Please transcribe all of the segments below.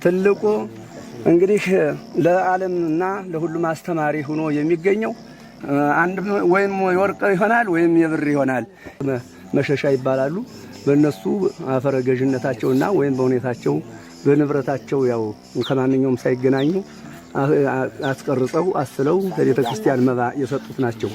ትልቁ እንግዲህ ለዓለምና ለሁሉም አስተማሪ ሆኖ የሚገኘው አንድ ወይም የወርቅ ይሆናል ወይም የብር ይሆናል። መሸሻ ይባላሉ። በእነሱ አፈረ ገዥነታቸውና ወይም በሁኔታቸው በንብረታቸው ያው ከማንኛውም ሳይገናኙ አስቀርጸው አስለው ለቤተ ክርስቲያን መባ የሰጡት ናቸው።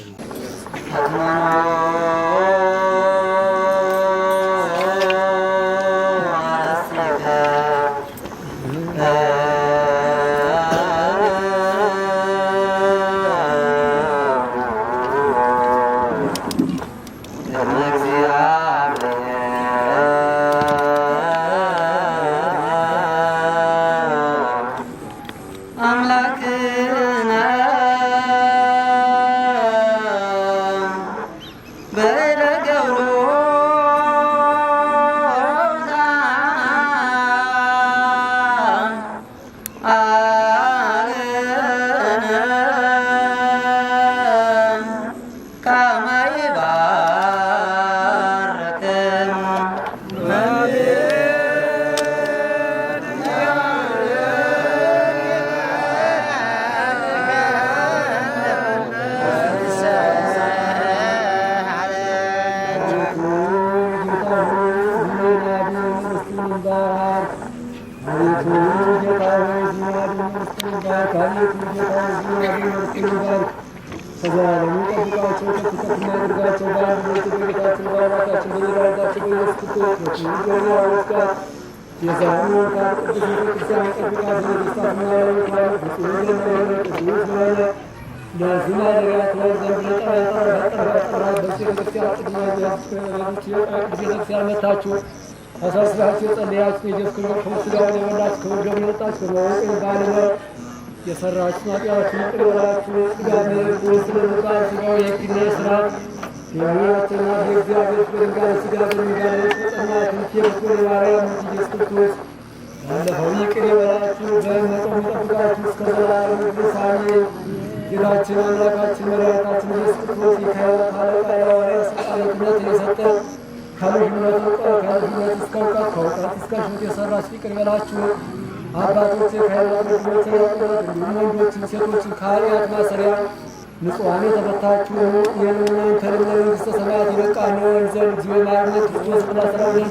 የሰራችሁ ኃጢአታችሁን ይቅር ይበላችሁ። እግዚአብሔር ስለምቃል ስጋው የግኔ ስራ የሁለተኛ የእግዚአብሔር በድንጋይ ስጋ በድንጋይ ተጸናት የክብር ማርያም ኢየሱስ ክርስቶስ ባለፈው ይቅር ይበላችሁ። በመጠው ይጠብቃችሁ እስከ ዘላለም ፍጻሜ። ጌታችን አምላካችን መድኃኒታችን ኢየሱስ ክርስቶስ የካህናት አለቃ የሐዋርያት ስልጣንነትን የሰጠ ከልጅነት ከልጅነት እስከ እውቀት ከእውቀት እስከ ሹመት የሰራችሁ ይቅር ይበላችሁ። አባቶች ከሃይማኖት መሰረት እንዲሁም ወንዶችን ሴቶችን ከኃጢአት ማሰሪያ ንጹሐን የተፈታችሁ የእናንተ መንግሥተ ሰማያት ይበቃን ዘንድ እግዚኦ መሐረነ ክርስቶስ ብላስራውን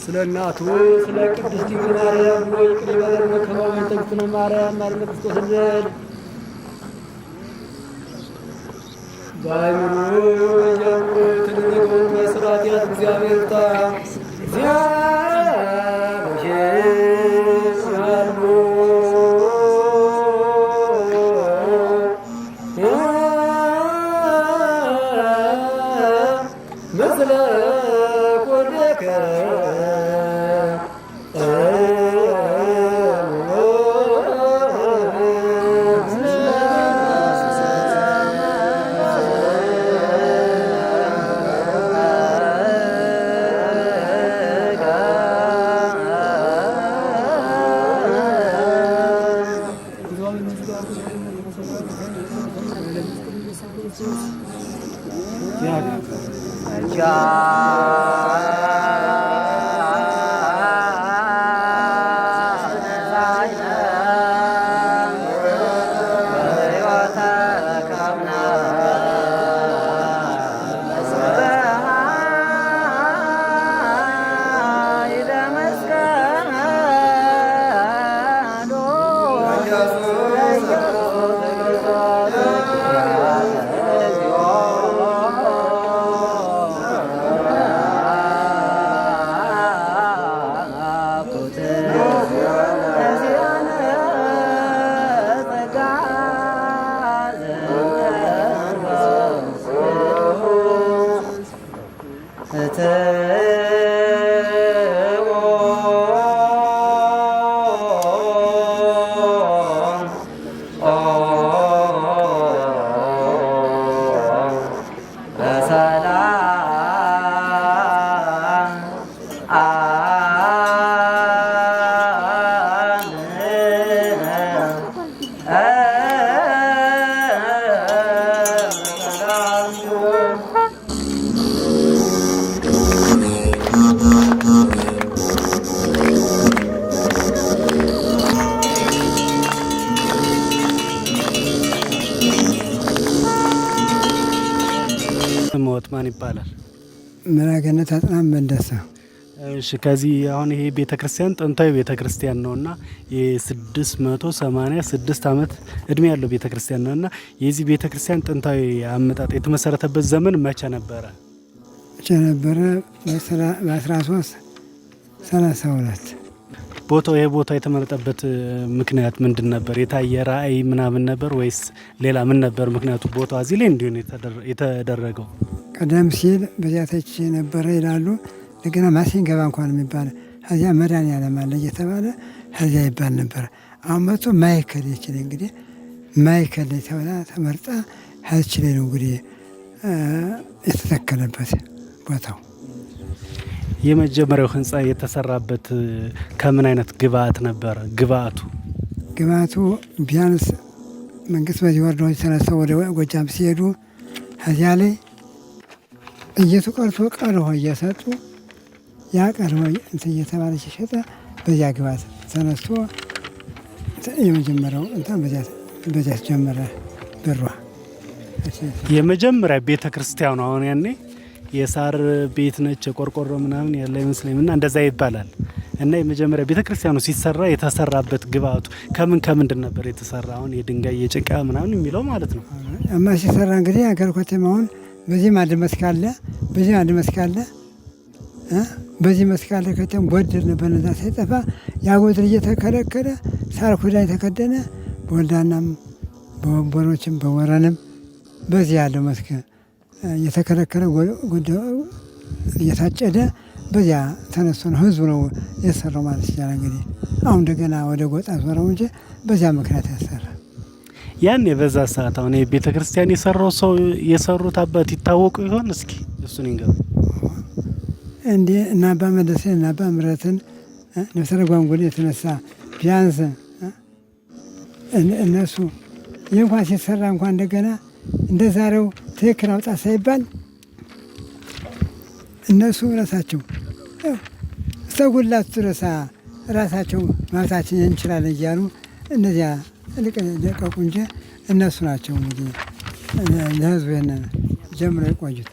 ስለ እናቱ ስለ ቅድስት ድንግል ማርያም ብሎ ይቅር ይበለን። ከማመን ተግትነ ማርያም ማርነ ክርስቶስ እንበል። ባይምሩ ጀምሮ የተደረገውን መስራት ያት እግዚአብሔር ታ መራገነት አጽናም መንደሳ። እሺ ከዚህ አሁን ይሄ ቤተክርስቲያን ጥንታዊ ቤተክርስቲያን ነውና የ686 ዓመት እድሜ ያለው ቤተክርስቲያን ነውና የዚህ ቤተክርስቲያን ጥንታዊ አመጣጥ የተመሰረተበት ዘመን መቼ ነበረ? በ1332 ቦታው ይሄ ቦታ የተመረጠበት ምክንያት ምንድን ነበር? የታየ ራእይ ምናምን ነበር ወይስ ሌላ ምን ነበር ምክንያቱ ቦታው እዚህ ላይ እንዲሆን የተደረገው? ቀደም ሲል በዚያተች ነበረ ይላሉ። እንደገና ማሲንገባ እንኳን የሚባል ከዚያ መድኃኔዓለም አለ እየተባለ ከዚያ ይባል ነበር። አሁን መጥቶ ማይከል ይችል እንግዲህ ማይከል ተብላ ተመርጣ ሀችል ነው እንግዲህ የተተከለበት ቦታው። የመጀመሪያው ህንፃ የተሰራበት ከምን አይነት ግብአት ነበረ? ግብአቱ ቢያንስ መንግስት በዚህ ወርደው ተነስተው ወደ ጎጃም ሲሄዱ ከዚያ ላይ እየቱ ቀርቶ ቀርሆ እየሰጡ ያ ቀርሆ እንትን እየተባለ ሲሸጠ በዚያ ግብአት ተነስቶ የመጀመሪያው እንትን በዚያ ተጀመረ። ብሯ የመጀመሪያ ቤተ ክርስቲያኑ አሁን ያኔ የሳር ቤት ነች የቆርቆሮ ምናምን ያለ አይመስለኝም እና እንደዛ ይባላል። እና የመጀመሪያ ቤተ ክርስቲያኑ ሲሰራ የተሰራበት ግብአቱ ከምንድን ነበር የተሰራ? አሁን የድንጋይ የጭቃ ምናምን የሚለው ማለት ነው። እማ ሲሰራ እንግዲህ አገር ኮቴማውን በዚህም አንድ መስካለ በዚህም አንድ መስካለ በዚህ መስካለ ከተም ጎድር ነበር። ነዛ ሳይጠፋ ያ ጎድር እየተከለከለ ሳር ኩዳ የተከደነ በወልዳናም በወንበሮችም በወረንም በዚህ ያለው መስክ እየተከለከለ እየታጨደ በዚያ ተነስቶ ነው ህዝቡ ነው የሰራው ማለት ይቻላል። እንግዲህ አሁን እንደገና ወደ ጎጣ ዞረው እንጂ በዚያ ምክንያት ያሰራ። ያን የበዛ ሰዓት አሁን የቤተ ክርስቲያን የሰራው ሰው የሰሩት አባት ይታወቁ ይሆን? እስኪ እሱን ይንገሩ። እንዴ እና አባ መለሰ እና አባ ምረትን ነፍሰረ ጓንጉል የተነሳ ቢያንስ እነሱ ይህ እንኳን ሲሰራ እንኳን እንደገና እንደ ዛሬው ትክክል አውጣ ሳይባል እነሱ ራሳቸው እስተጉላቱ ድረስ ራሳቸው ማለታችን እንችላለን እያሉ እነዚያ ለቀቁ እንጂ እነሱ ናቸው እንግዲህ ለህዝቡ ይህንን ጀምረው የቆዩት።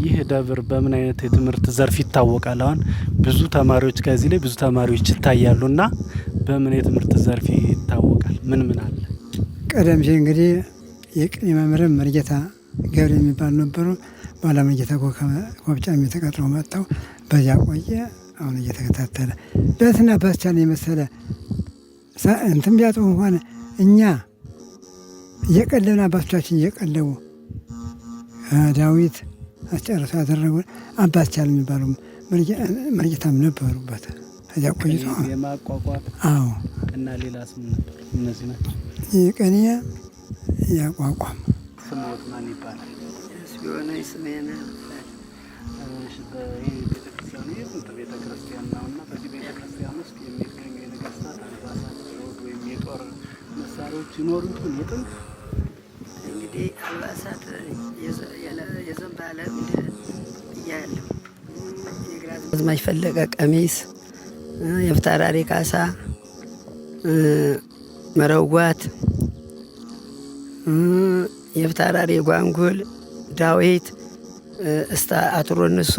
ይህ ደብር በምን አይነት የትምህርት ዘርፍ ይታወቃል? አሁን ብዙ ተማሪዎች ከዚህ ላይ ብዙ ተማሪዎች ይታያሉ እና በምን የትምህርት ዘርፍ ይታወቃል? ምን አለ? ቀደም ሲል እንግዲህ የቅኔ መምህር መርጌታ ገብረ የሚባሉ ነበሩ። በኋላ መርጌታ ኮብጫም የተቀጥረው መጥተው በዚያ ቆየ። አሁን እየተከታተለ በትና በስቻን የመሰለ እንትን ቢያጡ እንኳን እኛ እየቀለብን አባቶቻችን እየቀለቡ ዳዊት አስጨርሶ ያደረጉ አባት ቻል የሚባሉ መርጌታም ነበሩበት። እዚያ ቆይቶ የማቋቋም አዎ። እና ሌላ ስም ነበር። እነዚህ ናቸው የቀኔ ያቋቋም ስሞት ማን ይባላል? ሲሆነ ስሜነ ቤተክርስቲያን ነውና በዚህ ቤተክርስቲያን ውስጥ የሚገኙ የነገስታት አልባሳት ወይም የጦር መሳሪያዎች ይኖሩ ይሆን? የጥንት እንግዲህ አልባሳት የዘንባለ እያለሁ የግራዝማች ፈለቀ ቀሚስ፣ የፍታራሪ ካሳ መረዋት፣ የፍታራሪ ጓንጉል ዳዊት እስታ አትሮንሱ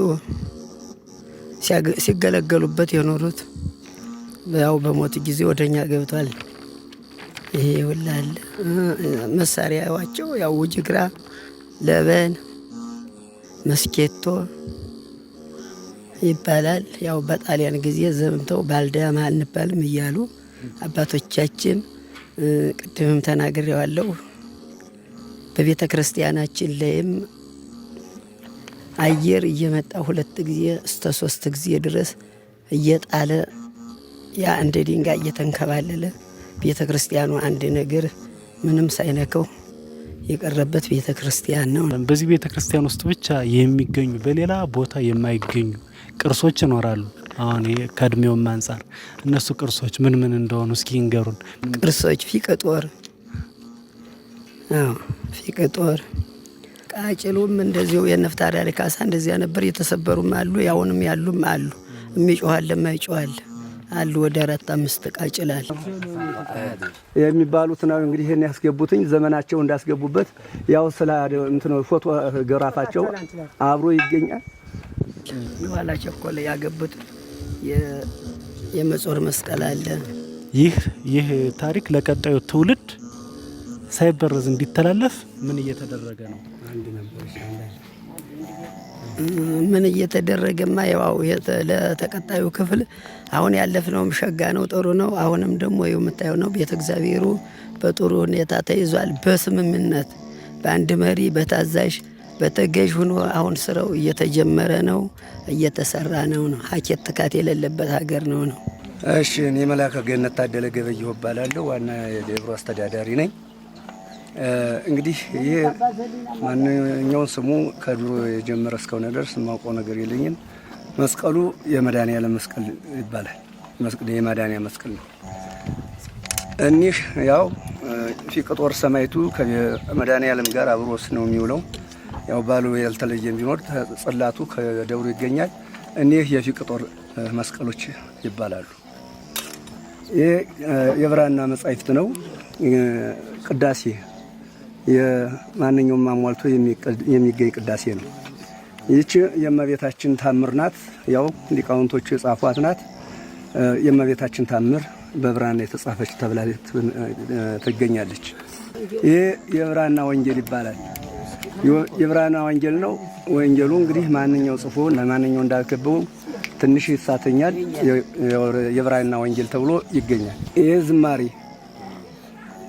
ሲገለገሉበት የኖሩት ያው በሞት ጊዜ ወደኛ ገብቷል። ይሄ ይውላል መሳሪያዋቸው ያው ውጅግራ፣ ለበን፣ መስኬቶ ይባላል። ያው በጣሊያን ጊዜ ዘምተው ባልዳማ አንባልም እያሉ አባቶቻችን ቅድምም ተናግሬዋለሁ። በቤተ ክርስቲያናችን ላይም አየር እየመጣ 2 ጊዜ እስከ 3 ጊዜ ድረስ እየጣለ ያ እንደ ድንጋይ እየተንከባለለ ቤተ ክርስቲያኑ አንድ ነገር ምንም ሳይነከው የቀረበት ቤተ ክርስቲያን ነው። በዚህ ቤተ ክርስቲያን ውስጥ ብቻ የሚገኙ በሌላ ቦታ የማይገኙ ቅርሶች ይኖራሉ። አሁን ከእድሜውም አንጻር እነሱ ቅርሶች ምን እንደሆኑ እስኪ ንገሩን። ቅርሶች ፊቅጦር፣ ፊቅጦር፣ ቃጭሉም እንደዚሁ የነፍታሪያ ካሳ እንደዚያ ነበር። የተሰበሩም አሉ፣ ያውንም ያሉም አሉ። የሚጮሃል ለማይጮሃል አሉ ወደ 4-5 ቃጭላል የሚባሉት ነው እንግዲህ ይሄን ያስገቡትኝ ዘመናቸው እንዳስገቡበት ያው ስለ እንትን ፎቶግራፋቸው አብሮ ይገኛል። የኋላ ቸኮለ ያገቡት የመጾር መስቀል አለ። ይህ ታሪክ ለቀጣዩ ትውልድ ሳይበረዝ እንዲተላለፍ ምን እየተደረገ ነው? ምን እየተደረገማ ያው ለተቀጣዩ ክፍል አሁን ያለፍነውም ሸጋ ነው፣ ጥሩ ነው። አሁንም ደግሞ የምታየው ነው። ቤተ እግዚአብሔሩ በጥሩ ሁኔታ ተይዟል። በስምምነት በአንድ መሪ በታዛዥ በተገዥ ሆኖ አሁን ስራው እየተጀመረ ነው፣ እየተሰራ ነው። ሀኬት ትካት የሌለበት ሀገር ነው። እሺ፣ እኔ መላከ ገነት ታደለ ገበየሁ እባላለሁ። ዋና የደብሩ አስተዳዳሪ ነኝ። እንግዲህ ይሄ ማንኛውን ስሙ ከድሮ የጀመረ እስከሆነ ድረስ የማውቀው ነገር የለኝም። መስቀሉ የመድኃኔዓለም መስቀል ይባላል። የመድኃኔዓለም መስቀል ነው። እኒህ ያው ፊቅጦር ሰማይቱ ከመድኃኔዓለም ጋር አብሮስ ነው የሚውለው። ያው ባሉ ያልተለየም ቢኖር ጽላቱ ከደብሩ ይገኛል። እኒህ የፊቅጦር መስቀሎች ይባላሉ። ይህ የብራና መጻሕፍት ነው። ቅዳሴ የማንኛውም አሟልቶ የሚገኝ ቅዳሴ ነው። ይህች የእመቤታችን ታምር ናት። ያው ሊቃውንቶቹ የጻፏት ናት። የእመቤታችን ታምር በብራና የተጻፈች ተብላ ትገኛለች። ይህ የብራና ወንጌል ይባላል። የብራና ወንጌል ነው። ወንጌሉ እንግዲህ ማንኛው ጽፎ ለማንኛው እንዳልከበው ትንሽ ይሳተኛል። የብራና ወንጌል ተብሎ ይገኛል። ይህ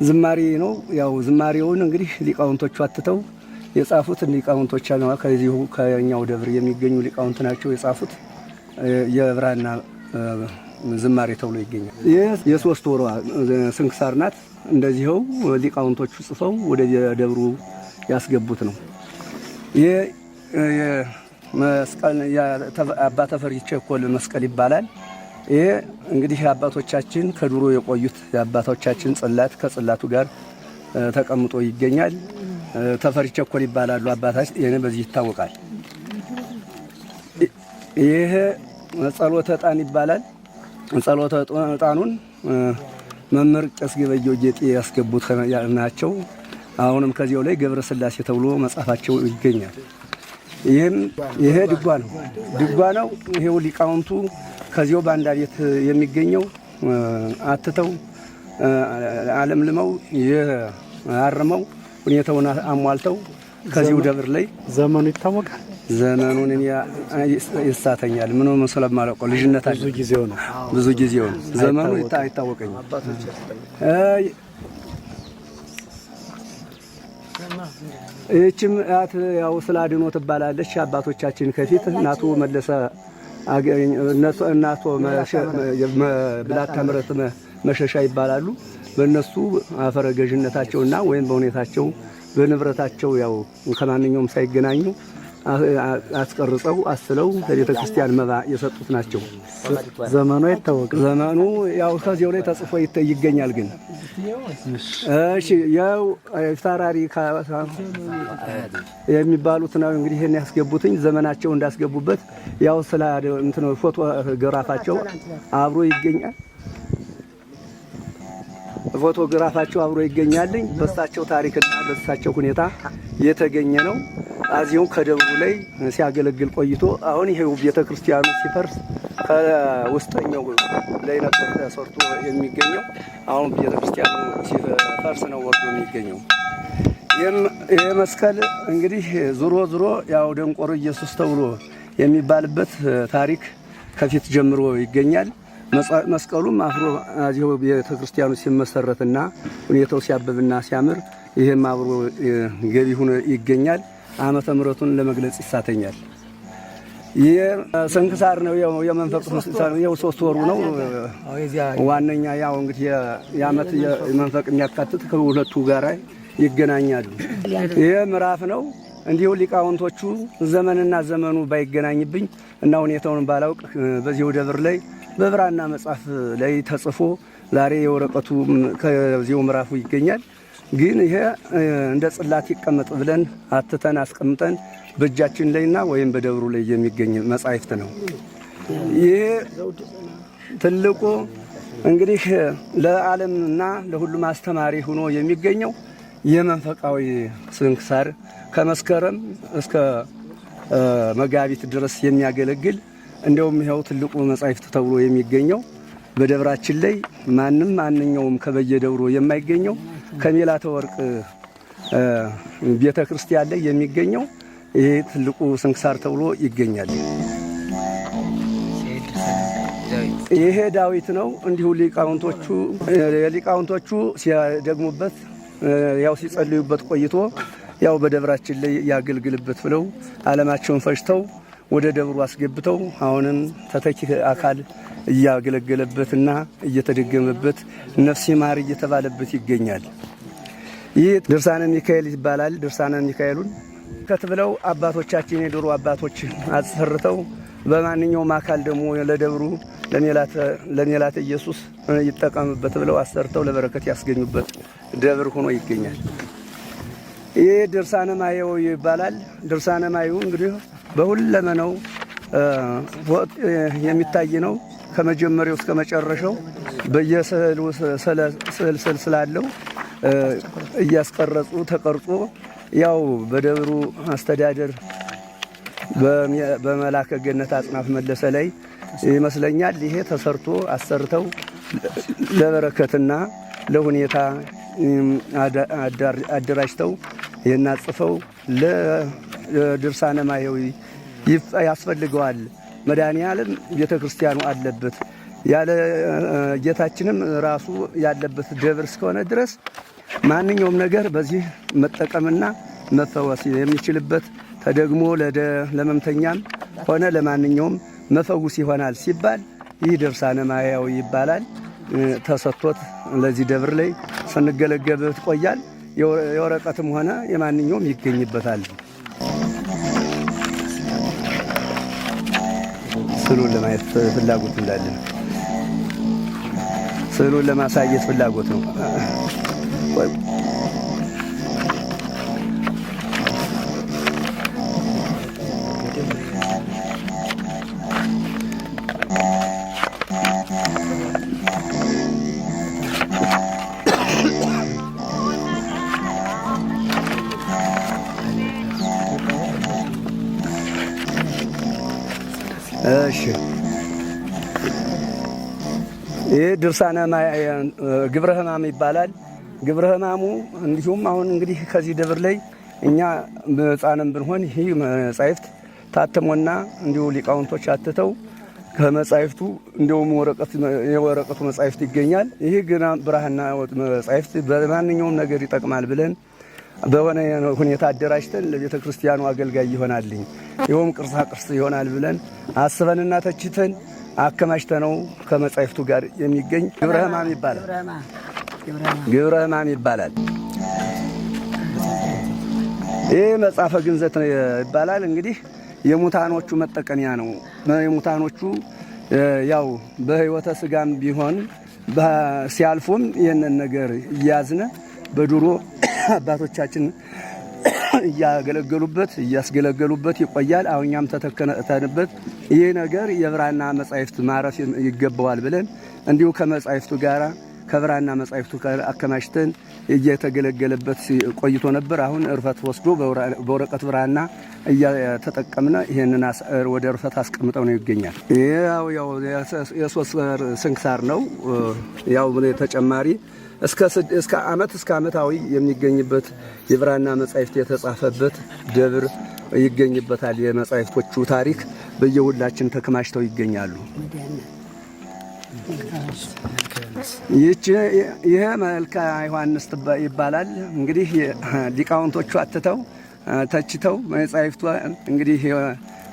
ዝማሬ ነው። ያው ዝማሬውን እንግዲህ ሊቃውንቶቹ አትተው የጻፉት ሊቃውንቶች ነው። ከዚሁ ከኛው ደብር የሚገኙ ሊቃውንት ናቸው የጻፉት። የብራና ዝማሬ ተብሎ ይገኛል። የሶስት ወሯ ስንክሳር ናት። እንደዚህው ሊቃውንቶቹ ጽፈው ወደ ደብሩ ያስገቡት ነው። ይህ መስቀል አባ ተፈሪ ቸኮል መስቀል ይባላል። ይሄ እንግዲህ አባቶቻችን ከድሮ የቆዩት የአባቶቻችን ጽላት ከጽላቱ ጋር ተቀምጦ ይገኛል። ተፈሪ ቸኮል ይባላሉ አባታችን። ይሄ በዚህ ይታወቃል። ይሄ ጸሎተ ዕጣን ይባላል። ጸሎተ ዕጣኑን መምህር ቄስ ገበየሁ ጌጤ ያስገቡት ናቸው። አሁንም ከዚያው ላይ ገብረ ሥላሴ ተብሎ መጽሐፋቸው ይገኛል። ይሄ ድጓ ነው። ይሄው ሊቃውንቱ ከዚያው ባንዳ ቤት የሚገኘው አትተው አለምልመው አርመው ሁኔታውን አሟልተው ከዚሁ ደብር ላይ ዘመኑ ይታወቃል። ዘመኑን ይሳተኛል። ምንም ስለማላውቀው ልጅነት አለ። ብዙ ጊዜው ነው። ዘመኑ አይታወቀኝም። ይህችም ያው ስላድኖ ትባላለች። አባቶቻችን ከፊት እናቱ መለሰ እናቶ ብላታ ምረት መሸሻ ይባላሉ። በእነሱ አፈረ ገዥነታቸውና ወይም በሁኔታቸው በንብረታቸው ያው ከማንኛውም ሳይገናኙ አስቀርጸው አስለው ለቤተ ክርስቲያን መባ የሰጡት ናቸው። ዘመኑ አይታወቅም። ዘመኑ ያው ከዚያው ላይ ተጽፎ ይገኛል። ግን እሺ ያው ታራሪ የሚባሉት ነው እንግዲህ ይሄን ያስገቡትኝ ዘመናቸው እንዳስገቡበት ያው ስለ እንትን ፎቶግራፋቸው አብሮ ይገኛል። ፎቶግራፋቸው አብሮ ይገኛልኝ። በሳቸው ታሪክና በሳቸው ሁኔታ የተገኘ ነው። አዚሁ ከደብሩ ላይ ሲያገለግል ቆይቶ አሁን ይሄው ቤተክርስቲያኑ ሲፈርስ ከውስጠኛው ላይ ነበር ተሰርቶ የሚገኘው። አሁን ቤተክርስቲያኑ ሲፈርስ ነው ወርዶ የሚገኘው። ይሄ መስቀል እንግዲህ ዙሮ ያው ደንቆሮ ኢየሱስ ተብሎ የሚባልበት ታሪክ ከፊት ጀምሮ ይገኛል። መስቀሉም አፍሮ አዚሁ ቤተክርስቲያኑ ሲመሰረትና ሁኔታው ሲያበብና ሲያምር ይሄም አብሮ ገቢ ሆኖ ይገኛል። ዓመተ ምሕረቱን ለመግለጽ ይሳተኛል። ይሄ ስንክሳር ነው። የመንፈቅ ነው። 3 ወሩ ነው። ዋነኛ ያው እንግዲህ የዓመት የመንፈቅ የሚያካትት ከሁለቱ ጋር ይገናኛሉ። ይሄ ምዕራፍ ነው። እንዲሁ ሊቃውንቶቹ ዘመንና ዘመኑ ባይገናኝብኝ እና ሁኔታውን ባላውቅ በዚሁ ደብር ላይ በብራና መጽሐፍ ላይ ተጽፎ ዛሬ የወረቀቱ ከዚሁ ምዕራፉ ይገኛል። ግን ይሄ እንደ ጽላት ይቀመጥ ብለን አትተን አስቀምጠን በእጃችን ላይና ወይም በደብሩ ላይ የሚገኝ መጻሕፍት ነው። ይሄ ትልቁ እንግዲህ ለዓለምና ለሁሉም አስተማሪ ሆኖ የሚገኘው የመንፈቃዊ ስንክሳር ከመስከረም እስከ መጋቢት ድረስ የሚያገለግል እንደውም ይኸው ትልቁ መጻሕፍት ተብሎ የሚገኘው በደብራችን ላይ ማንኛውም ከበየደብሩ የማይገኘው ከሜላተ ወርቅ ቤተ ክርስቲያን ላይ የሚገኘው ይሄ ትልቁ ስንክሳር ተብሎ ይገኛል። ይሄ ዳዊት ነው። እንዲሁ ሊቃውንቶቹ ሲያደግሙበት ያው ሲጸልዩበት ቆይቶ ያው በደብራችን ላይ ያገልግልበት ብለው ዓለማቸውን ፈጅተው ወደ ደብሩ አስገብተው አሁንም ተተኪ አካል እያገለገለበትና እየተደገመበት ነፍስ ይማር እየተባለበት ይገኛል። ይህ ድርሳነ ሚካኤል ይባላል። ድርሳነ ሚካኤሉን ከትብለው አባቶቻችን የድሮ አባቶች አሰርተው በማንኛውም አካል ደግሞ ለደብሩ ለሜላተ ኢየሱስ ይጠቀምበት ብለው አሰርተው ለበረከት ያስገኙበት ደብር ሆኖ ይገኛል። ይህ ድርሳነ ማየው ይባላል። ድርሳነ ማየው እንግዲህ በሁለመናው የሚታይ ነው። ከመጀመሪያው እስከ መጨረሻው በየስዕሉ ስዕል ስላለው እያስቀረጹ ተቀርጾ ያው በደብሩ አስተዳደር በመላከ ገነት አጽናፍ መለሰ ላይ ይመስለኛል ይሄ ተሰርቶ አሰርተው ለበረከትና ለሁኔታ አደራጅተው የናጽፈው ለድርሳነ ማየው ያስፈልገዋል። መድኃኔዓለም ቤተ ክርስቲያኑ አለበት ያለ ጌታችንም ራሱ ያለበት ደብር እስከሆነ ድረስ ማንኛውም ነገር በዚህ መጠቀምና መፈወስ የሚችልበት ተደግሞ ለመምተኛም ሆነ ለማንኛውም መፈውስ ይሆናል ሲባል ይህ ድርሳነ ማየው ይባላል። ተሰጥቶት ለዚህ ደብር ላይ ስንገለገልበት ቆያል። የወረቀትም ሆነ የማንኛውም ይገኝበታል። ስዕሉን ለማየት ፍላጎት እንዳለን ስዕሉን ለማሳየት ፍላጎት ነው። እሺ ይህ ድርሳነ ግብረ ሕማም ይባላል። ግብረ ሕማሙ እንዲሁም አሁን እንግዲህ ከዚህ ደብር ላይ እኛ ሕፃንም ብንሆን ይህ መጻሕፍት ታተሞና እንዲሁ ሊቃውንቶች አትተው ከመጻሕፍቱ እንዲሁም የወረቀቱ መጻሕፍት ይገኛል። ይህ ግና ብራና መጻሕፍት በማንኛውም ነገር ይጠቅማል ብለን በሆነ ሁኔታ አደራጅተን ለቤተ ክርስቲያኑ አገልጋይ ይሆናልኝ ይኸውም ቅርሳ ቅርስ ይሆናል ብለን አስበንና ተችተን አከማችተነው ከመጻሕፍቱ ጋር የሚገኝ ግብረ ሕማም ይባላል። ግብረ ሕማም ይባላል። ይህ መጽሐፈ ግንዘት ይባላል። እንግዲህ የሙታኖቹ መጠቀሚያ ነው። የሙታኖቹ ያው በሕይወተ ሥጋም ቢሆን ሲያልፉም ይህንን ነገር እያዝነ በድሮ አባቶቻችን እያስገለገሉበት ይቆያል። አሁን እኛም ተተከነበት ይህ ነገር የብራና መጻሕፍት ማረፍ ይገባዋል ብለን እንዲሁ ከመጻሕፍቱ ጋራ ከብራና መጻሕፍቱ አከማችተን እየተገለገለበት ቆይቶ ነበር። አሁን እርፈት ወስዶ በወረቀት ብራና እየተጠቀምነ ይሄንን ወደ እርፈት አስቀምጠው ነው ይገኛል። ያው የሶስት ስንክሳር ነው። ያው ተጨማሪ እስከ ዓመታዊ የሚገኝበት የብራና መጻሕፍት የተጻፈበት ደብር ይገኝበታል። የመጻሕፍቶቹ ታሪክ በየሁላችን ተከማችተው ይገኛሉ። ይሄ መልካ ዮሐንስ ይባላል። እንግዲህ ሊቃውንቶቹ አትተው ተችተው መጻሕፍቱ እንግዲህ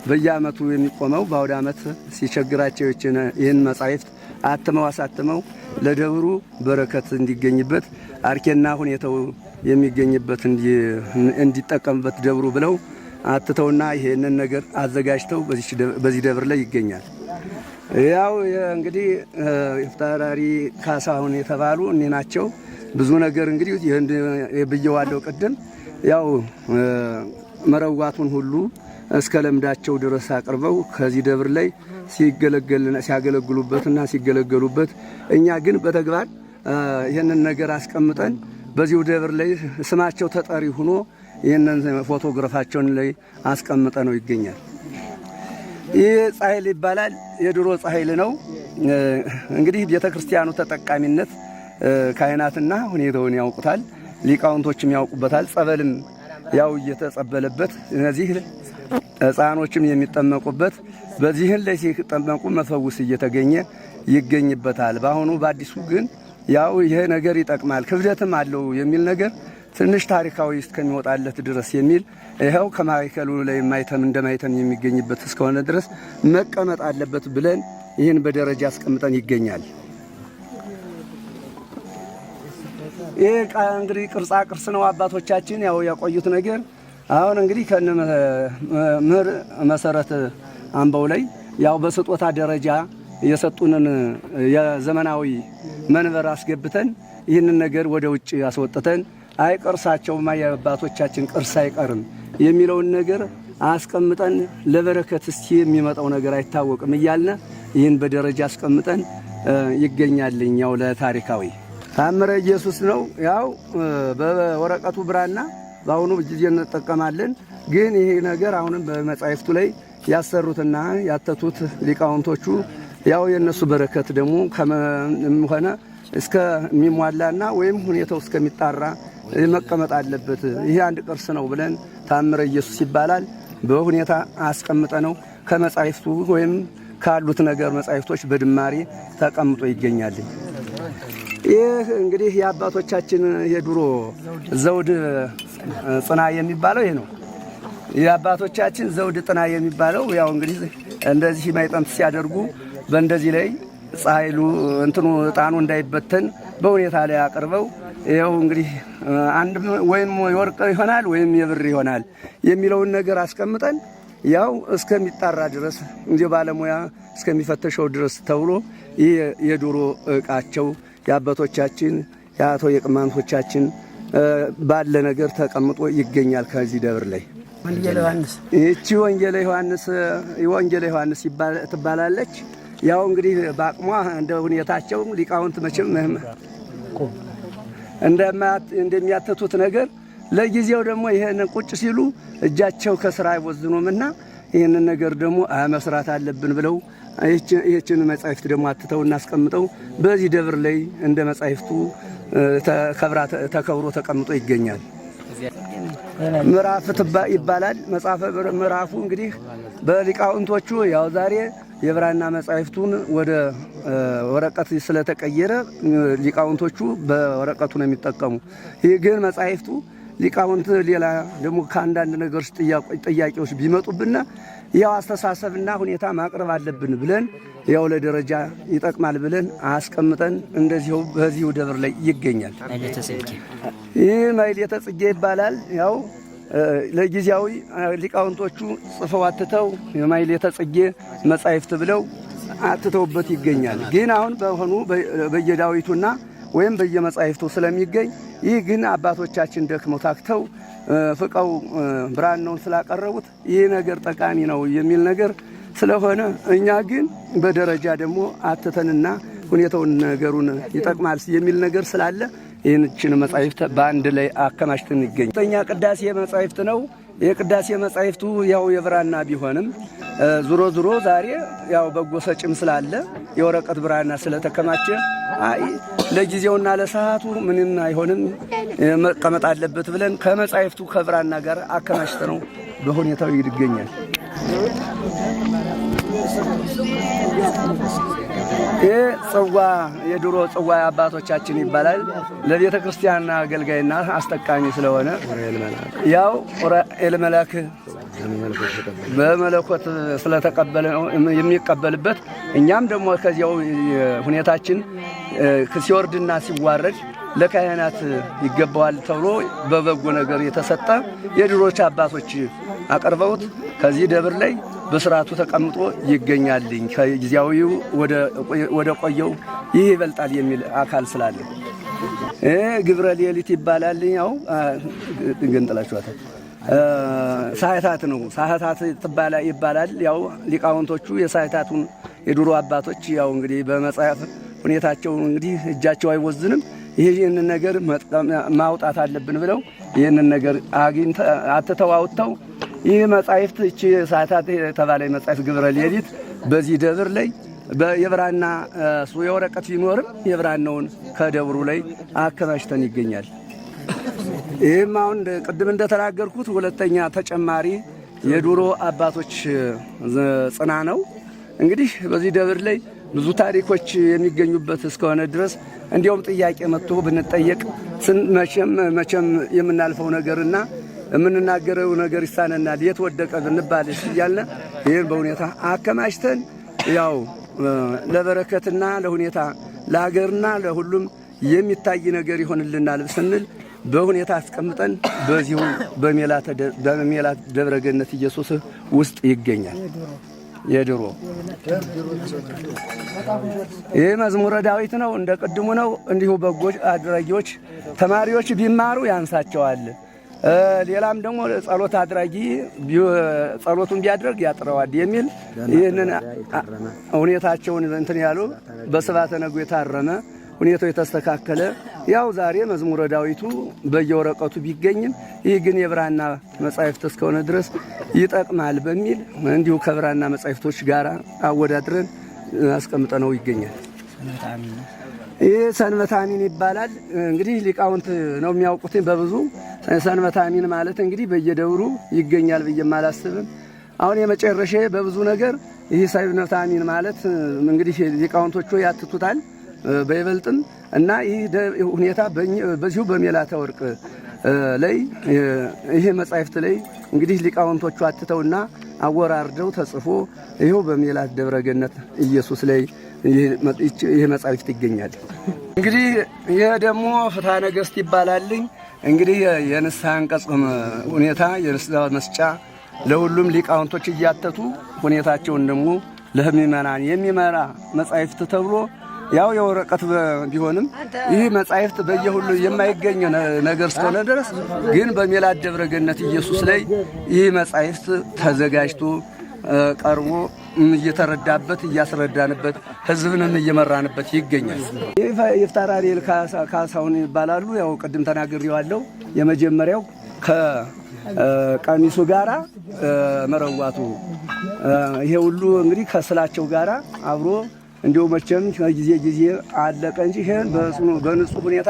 በየዓመቱ የሚቆመው በአውደ ዓመት ሲቸግራቸው ይህን መጻሕፍት አሳትመው ለደብሩ በረከት እንዲገኝበት አርኬና ሁኔታው የሚገኝበት እንዲጠቀምበት ደብሩ ብለው አትተውና ይሄንን ነገር አዘጋጅተው በዚህ ደብር ላይ ይገኛል። ያው እንግዲህ ኢፍታራሪ ካሳሁን የተባሉ እኔ ናቸው። ብዙ ነገር እንግዲህ ብየዋለው ቅድም ያው መረዋቱን ሁሉ እስከ ለምዳቸው ድረስ አቅርበው ከዚህ ደብር ላይ ሲያገለግሉበትና ሲገለገሉበት እኛ ግን በተግባር ይህንን ነገር አስቀምጠን በዚሁ ደብር ላይ ስማቸው ተጠሪ ሆኖ ይህንን ፎቶግራፋቸውን ላይ አስቀምጠ ነው ይገኛል። ይህ ጻሕል ይባላል። የድሮ ጻሕል ነው። እንግዲህ ቤተክርስቲያኑ ተጠቃሚነት ካህናትና ሁኔታውን ያውቁታል፣ ሊቃውንቶችም ያውቁበታል። ጸበልም ያው እየተጸበለበት እነዚህ ሕፃኖችም የሚጠመቁበት በዚህን ላይ ሲጠመቁ መፈውስ እየተገኘ ይገኝበታል። በአሁኑ በአዲሱ ግን ያው ይሄ ነገር ይጠቅማል ክብደትም አለው የሚል ነገር ትንሽ ታሪካዊ እስከሚወጣለት ድረስ የሚል ይኸው ከማይከሉ ላይ ማይተም እንደማይተም የሚገኝበት እስከሆነ ድረስ መቀመጥ አለበት ብለን ይህን በደረጃ አስቀምጠን ይገኛል። ይሄ እንግዲህ ቅርጻ ቅርስ ነው። አባቶቻችን ያው ያቆዩት ነገር አሁን እንግዲህ ከነ ምህር መሰረት አምባው ላይ ያው በስጦታ ደረጃ የሰጡንን የዘመናዊ መንበር አስገብተን ይህንን ነገር ወደ ውጭ ያስወጥተን አይ ቅርሳቸውማ የአባቶቻችን ቅርስ አይቀርም የሚለውን ነገር አስቀምጠን ለበረከት እስቲ የሚመጣው ነገር አይታወቅም እያልን ይህን በደረጃ አስቀምጠን ይገኛልኝ። ያው ለታሪካዊ ታምረ ኢየሱስ ነው። ያው በወረቀቱ ብራና በአሁኑ ጊዜ እንጠቀማለን። ግን ይሄ ነገር አሁንም በመጻሕፍቱ ላይ ያሰሩትና ያተቱት ሊቃውንቶቹ ያው የነሱ በረከት ደግሞ ሆነ እስከሚሟላና ወይም ሁኔታው እስከሚጣራ መቀመጥ አለበት። ይሄ አንድ ቅርስ ነው ብለን ታምረ ኢየሱስ ይባላል በሁኔታ አስቀምጠ ነው ከመጻሕፍቱ ወይም ካሉት ነገር መጻሕፍቶች በድማሬ ተቀምጦ ይገኛል። ይህ እንግዲህ የአባቶቻችን የድሮ ዘውድ ጽና የሚባለው ይሄ ነው። የአባቶቻችን ዘውድ ጥና የሚባለው ያው እንግዲህ እንደዚህ ማይጠንት ሲያደርጉ በእንደዚህ ላይ ጻሕሉ እንትኑ ዕጣኑ እንዳይበተን በሁኔታ ላይ አቅርበው ይኸው እንግዲህ አንድ ወይም የወርቅ ይሆናል ወይም የብር ይሆናል የሚለውን ነገር አስቀምጠን ያው እስከሚጣራ ድረስ እንደ ባለሙያ እስከሚፈተሸው ድረስ ተብሎ ይህ የድሮ ዕቃቸው የአባቶቻችን የአቶ የቅማንቶቻችን ባለ ነገር ተቀምጦ ይገኛል። ከዚህ ደብር ላይ ወንጌል ዮሐንስ ይቺ ወንጌል ዮሐንስ ትባላለች። ያው እንግዲህ በአቅሟ እንደ ሁኔታቸው ሊቃውንት መቼም እንደሚያተቱት ነገር ለጊዜው ደግሞ ይሄንን ቁጭ ሲሉ እጃቸው ከስራ አይወዝኑምና ይሄንን ነገር ደግሞ መስራት አለብን ብለው ይህችን መጻሕፍት ደግሞ አትተው እናስቀምጠው በዚህ ደብር ላይ እንደ መጻሕፍቱ ተከብሮ ተቀምጦ ይገኛል። ምዕራፍ ይባላል መጽሐፈ ምዕራፉ። እንግዲህ በሊቃውንቶቹ ያው ዛሬ የብራና መጻሕፍቱን ወደ ወረቀት ስለተቀየረ ሊቃውንቶቹ በወረቀቱ ነው የሚጠቀሙ። ይህ ግን መጻሕፍቱ ሊቃውንት ሌላ ደግሞ ከአንዳንድ ነገሮች ጥያቄዎች ቢመጡብና ያው አስተሳሰብና ሁኔታ ማቅረብ አለብን ብለን ያው ለደረጃ ይጠቅማል ብለን አስቀምጠን እንደዚሁ በዚሁ ደብር ላይ ይገኛል። ይህ ማሕሌተ ጽጌ ይባላል። ያው ለጊዜያዊ ሊቃውንቶቹ ጽፈው አትተው የማሕሌተ ጽጌ መጻሕፍት ብለው አትተውበት ይገኛል። ግን አሁን በሆኑ በየዳዊቱና ወይም በየመጻሕፍቱ ስለሚገኝ ይህ ግን አባቶቻችን ደክመው ታክተው ፍቀው ብራናውን ስላቀረቡት ይህ ነገር ጠቃሚ ነው የሚል ነገር ስለሆነ እኛ ግን በደረጃ ደግሞ አትተንና ሁኔታውን ነገሩን ይጠቅማል የሚል ነገር ስላለ ይህችን መጻሕፍት በአንድ ላይ አከማችተን ይገኛል። ሁለተኛ ቅዳሴ መጻሕፍት ነው። የቅዳሴ መጻሕፍቱ ያው የብራና ቢሆንም ዙሮ ዛሬ ያው በጎ ሰጭም ስላለ የወረቀት ብራና ስለተከማቸ አይ ለጊዜውና ለሰዓቱ ምንም አይሆንም መቀመጥ አለበት ብለን ከመጻሕፍቱ ከብራና ጋር አከማችተነው በሁኔታው ይገኛል። ይህ ጽዋ የድሮ ጽዋ አባቶቻችን ይባላል። ለቤተ ክርስቲያን አገልጋይና አስጠቃሚ ስለሆነ ያው ኡራኤል መልአክ በመለኮት ስለተቀበለ የሚቀበልበት እኛም ደግሞ ከዚያው ሁኔታችን ሲወርድና ሲዋረድ ለካህናት ይገባዋል ተብሎ በበጎ ነገር የተሰጠ የድሮች አባቶች አቀርበውት ከዚህ ደብር ላይ በስርዓቱ ተቀምጦ ይገኛልኝ። ከጊዜያዊው ወደ ቆየው ይህ ይበልጣል የሚል አካል ስላለ ግብረ ሌሊት ይባላል። ያው ገንጥላችኋታል። ሳህታት ነው። ሳህታት ይባላል። ያው ሊቃውንቶቹ የሳህታቱን የድሮ አባቶች ያው እንግዲህ በመጽሐፍ ሁኔታቸው እንግዲህ እጃቸው አይወዝንም። ይህንን ነገር ማውጣት አለብን ብለው ይህንን ነገር አትተው አውጥተው ይህ መጻሕፍት እቺ ሳህታት የተባለ መጻሕፍት ግብረ ሌሊት በዚህ ደብር ላይ የብራና የወረቀት ቢኖርም የብራናውን ከደብሩ ላይ አከማችተን ይገኛል። ይህም አሁን ቅድም እንደተናገርኩት ሁለተኛ ተጨማሪ የድሮ አባቶች ጽና ነው። እንግዲህ በዚህ ደብር ላይ ብዙ ታሪኮች የሚገኙበት እስከሆነ ድረስ እንዲያውም ጥያቄ መጥቶ ብንጠየቅ መቼም የምናልፈው ነገርና የምንናገረው ነገር ይሳነናል፣ የት ወደቀ ብንባል እያለ ይህን በሁኔታ አከማችተን ያው ለበረከትና ለሁኔታ ለሀገርና ለሁሉም የሚታይ ነገር ይሆንልናል ስንል በሁኔታ አስቀምጠን በዚሁ በሜላት ደብረ ገነት ኢየሱስ ውስጥ ይገኛል። የድሮ ይህ መዝሙረ ዳዊት ነው። እንደ ቅድሙ ነው። እንዲሁ በጎ አድራጊዎች ተማሪዎች ቢማሩ ያንሳቸዋል። ሌላም ደግሞ ጸሎት አድራጊ ጸሎቱን ቢያደርግ ያጥረዋል የሚል ይህንን ሁኔታቸውን እንትን ያሉ በስብሐተ ነግህ የታረመ ሁኔታው የተስተካከለ ያው ዛሬ መዝሙረ ዳዊቱ በየወረቀቱ ቢገኝም ይህ ግን የብራና መጻሕፍት እስከሆነ ድረስ ይጠቅማል በሚል እንዲሁ ከብራና መጻሕፍቶች ጋር አወዳድረን አስቀምጠነው ይገኛል። ይህ ሰንበተ አሚን ይባላል። እንግዲህ ሊቃውንት ነው የሚያውቁት በብዙ ሰንበተ አሚን ማለት እንግዲህ በየደብሩ ይገኛል ብዬም አላስብም። አሁን የመጨረሻ በብዙ ነገር ይህ ሰንበተ አሚን ማለት እንግዲህ ሊቃውንቶቹ ያትቱታል በይበልጥም እና ይህ ሁኔታ በዚሁ በሜላተ ወርቅ ላይ ይሄ መጻሕፍት ላይ እንግዲህ ሊቃውንቶቹ አትተውና አወራርደው ተጽፎ ይሄው በሜላት ደብረ ገነት ኢየሱስ ላይ ይሄ መጻሕፍት ይገኛል። እንግዲህ ይሄ ደግሞ ፍትሐ ነገሥት ይባላልኝ። እንግዲህ የንስሐ አንቀጽ ሁኔታ የንስሐ መስጫ ለሁሉም ሊቃውንቶች እያተቱ ሁኔታቸውን ደግሞ ለምእመናን የሚመራ መጻሕፍት ተብሎ ያው የወረቀት ቢሆንም ይህ መጻሕፍት በየሁሉ የማይገኝ ነገር እስከሆነ ድረስ ግን በሜላት ደብረ ገነት ኢየሱስ ላይ ይህ መጻሕፍት ተዘጋጅቶ ቀርቦ እየተረዳበት እያስረዳንበት ሕዝብንም እየመራንበት ይገኛል። ይፍታር አርኤል ካሳሁን ይባላሉ። ያው ቅድም ተናግሬዋለሁ። የመጀመሪያው ከቀሚሱ ጋራ መረዋቱ ይሄ ሁሉ እንግዲህ ከስላቸው ጋራ አብሮ እንዲሁ መቼም ጊዜ አለቀ እንጂ ይሄን በንጹህ ሁኔታ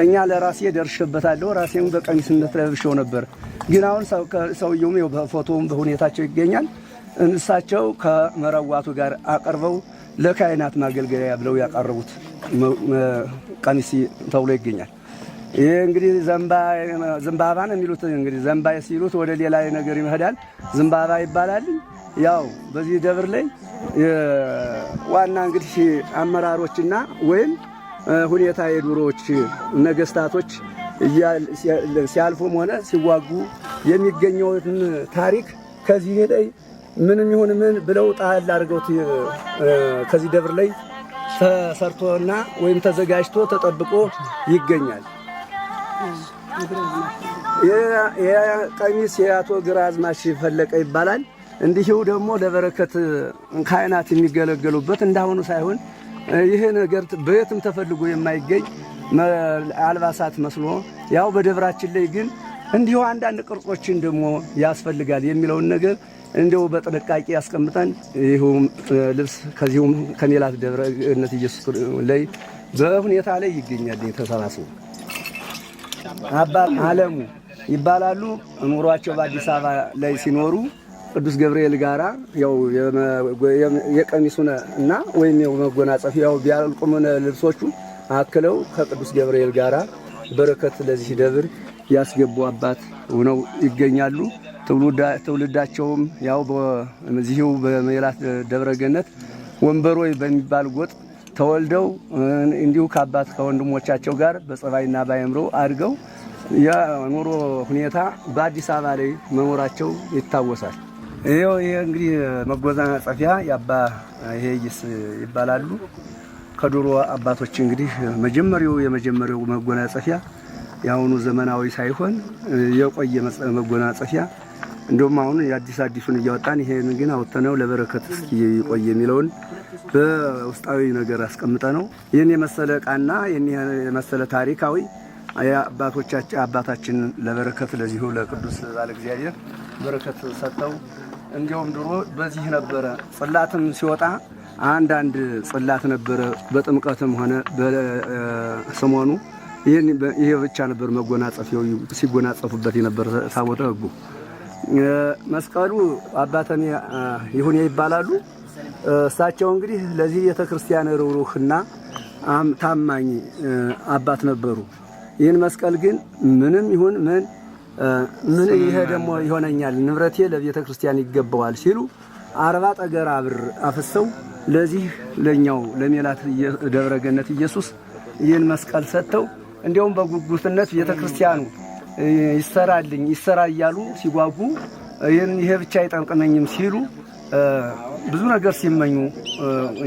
እኛ ለራሴ ደርሼበታለሁ። ራሴም በቀሚስነት ለብሼው ነበር። ግን አሁን ሰውየውም በፎቶውም በሁኔታቸው ይገኛል። እንሳቸው ከመረዋቱ ጋር አቀርበው ለካህናት ማገልገያ ብለው ያቀረቡት ቀሚስ ተብሎ ይገኛል። ይሄ እንግዲህ ዘንባባ ነው የሚሉት። እንግዲህ ዘንባ ሲሉት ወደ ሌላ ነገር ይመዳል። ዘንባባ ይባላል። ያው በዚህ ደብር ላይ ዋና እንግዲህ አመራሮችና ወይም ሁኔታ የድሮዎች ነገስታቶች ሲያልፉም ሆነ ሲዋጉ የሚገኘውን ታሪክ ከዚህ ላይ ምንም ይሁን ምን ብለው ጣል አድርገውት ከዚህ ደብር ላይ ተሰርቶና ወይም ተዘጋጅቶ ተጠብቆ ይገኛል። የቀሚስ የአቶ ግራዝማች ፈለቀ ይባላል። እንዲሁ ደግሞ ለበረከት ካህናት የሚገለገሉበት እንዳሁኑ ሳይሆን ይሄ ነገር በየትም ተፈልጎ የማይገኝ አልባሳት መስሎ ያው በደብራችን ላይ ግን እንዲሁ አንዳንድ ቅርጾችን ደግሞ ያስፈልጋል የሚለውን ነገር እንደው በጥንቃቄ ያስቀምጠን ይሁን ልብስ ከዚሁም ከሜላት ደብረ ገነት ኢየሱስ ላይ በሁኔታ ላይ ይገኛል። ተሰባስበው አባ አለሙ ይባላሉ። ኑሯቸው በአዲስ አበባ ላይ ሲኖሩ ቅዱስ ገብርኤል ጋራ ያው የቀሚሱን እና ወይም የመጎናጸፊያው ቢያልቁም ልብሶቹ አክለው ከቅዱስ ገብርኤል ጋራ በረከት ለዚህ ደብር ያስገቡ አባት ሆነው ይገኛሉ። ትውልዳቸውም ያው በዚሁ በሜላት ደብረ ገነት ወንበሮይ በሚባል ጎጥ ተወልደው እንዲሁ ከአባት ከወንድሞቻቸው ጋር በጸባይና ባይምሮ አድገው የኑሮ ሁኔታ በአዲስ አበባ ላይ መኖራቸው ይታወሳል። ይሄ እንግዲህ መጎናጸፊያ የአባ ይሄይስ ይባላሉ። ከድሮ አባቶች እንግዲህ የመጀመሪያው መጎናጸፊያ የአሁኑ ዘመናዊ ሳይሆን የቆየ መጎናጸፊያ እንደውም አሁን አዲሱን እያወጣን ይሄን ግን አውጥተነው ለበረከት እስኪ ይቆይ የሚለውን በውስጣዊ ነገር አስቀምጠ ነው። ይህን የመሰለ ዕቃና ይህን የመሰለ ታሪካዊ አባታችን ለበረከት ለዚሁ ለቅዱስ ባለ እግዚአብሔር በረከት ሰጠው። እንዲሁም ድሮ በዚህ ነበረ ጽላትም ሲወጣ አንዳንድ ጽላት ነበረ። በጥምቀትም ሆነ በሰሞኑ ይሄ ብቻ ነበር መጎናጸፊያው ሲጎናጸፉበት የነበረ ታቦተ ሕጉ። መስቀሉ አባተን ይሁን ይባላሉ። እሳቸው እንግዲህ ለዚህ ቤተክርስቲያን ርኅሩህና ታማኝ አባት ነበሩ። ይህን መስቀል ግን ምንም ይሁን ምን ይሄ ደግሞ ይሆነኛል ንብረቴ ለቤተ ክርስቲያን ይገባዋል ሲሉ 40 ጠገራ ብር አፍሰው ለዚህ ለኛው ለሜላት ደብረገነት ኢየሱስ ይህን መስቀል ሰጥተው እንዲያውም በጉጉትነት ቤተ ክርስቲያኑ ይሰራ እያሉ ሲጓጉ ይሄ ብቻ አይጠቅመኝም ሲሉ ብዙ ነገር ሲመኙ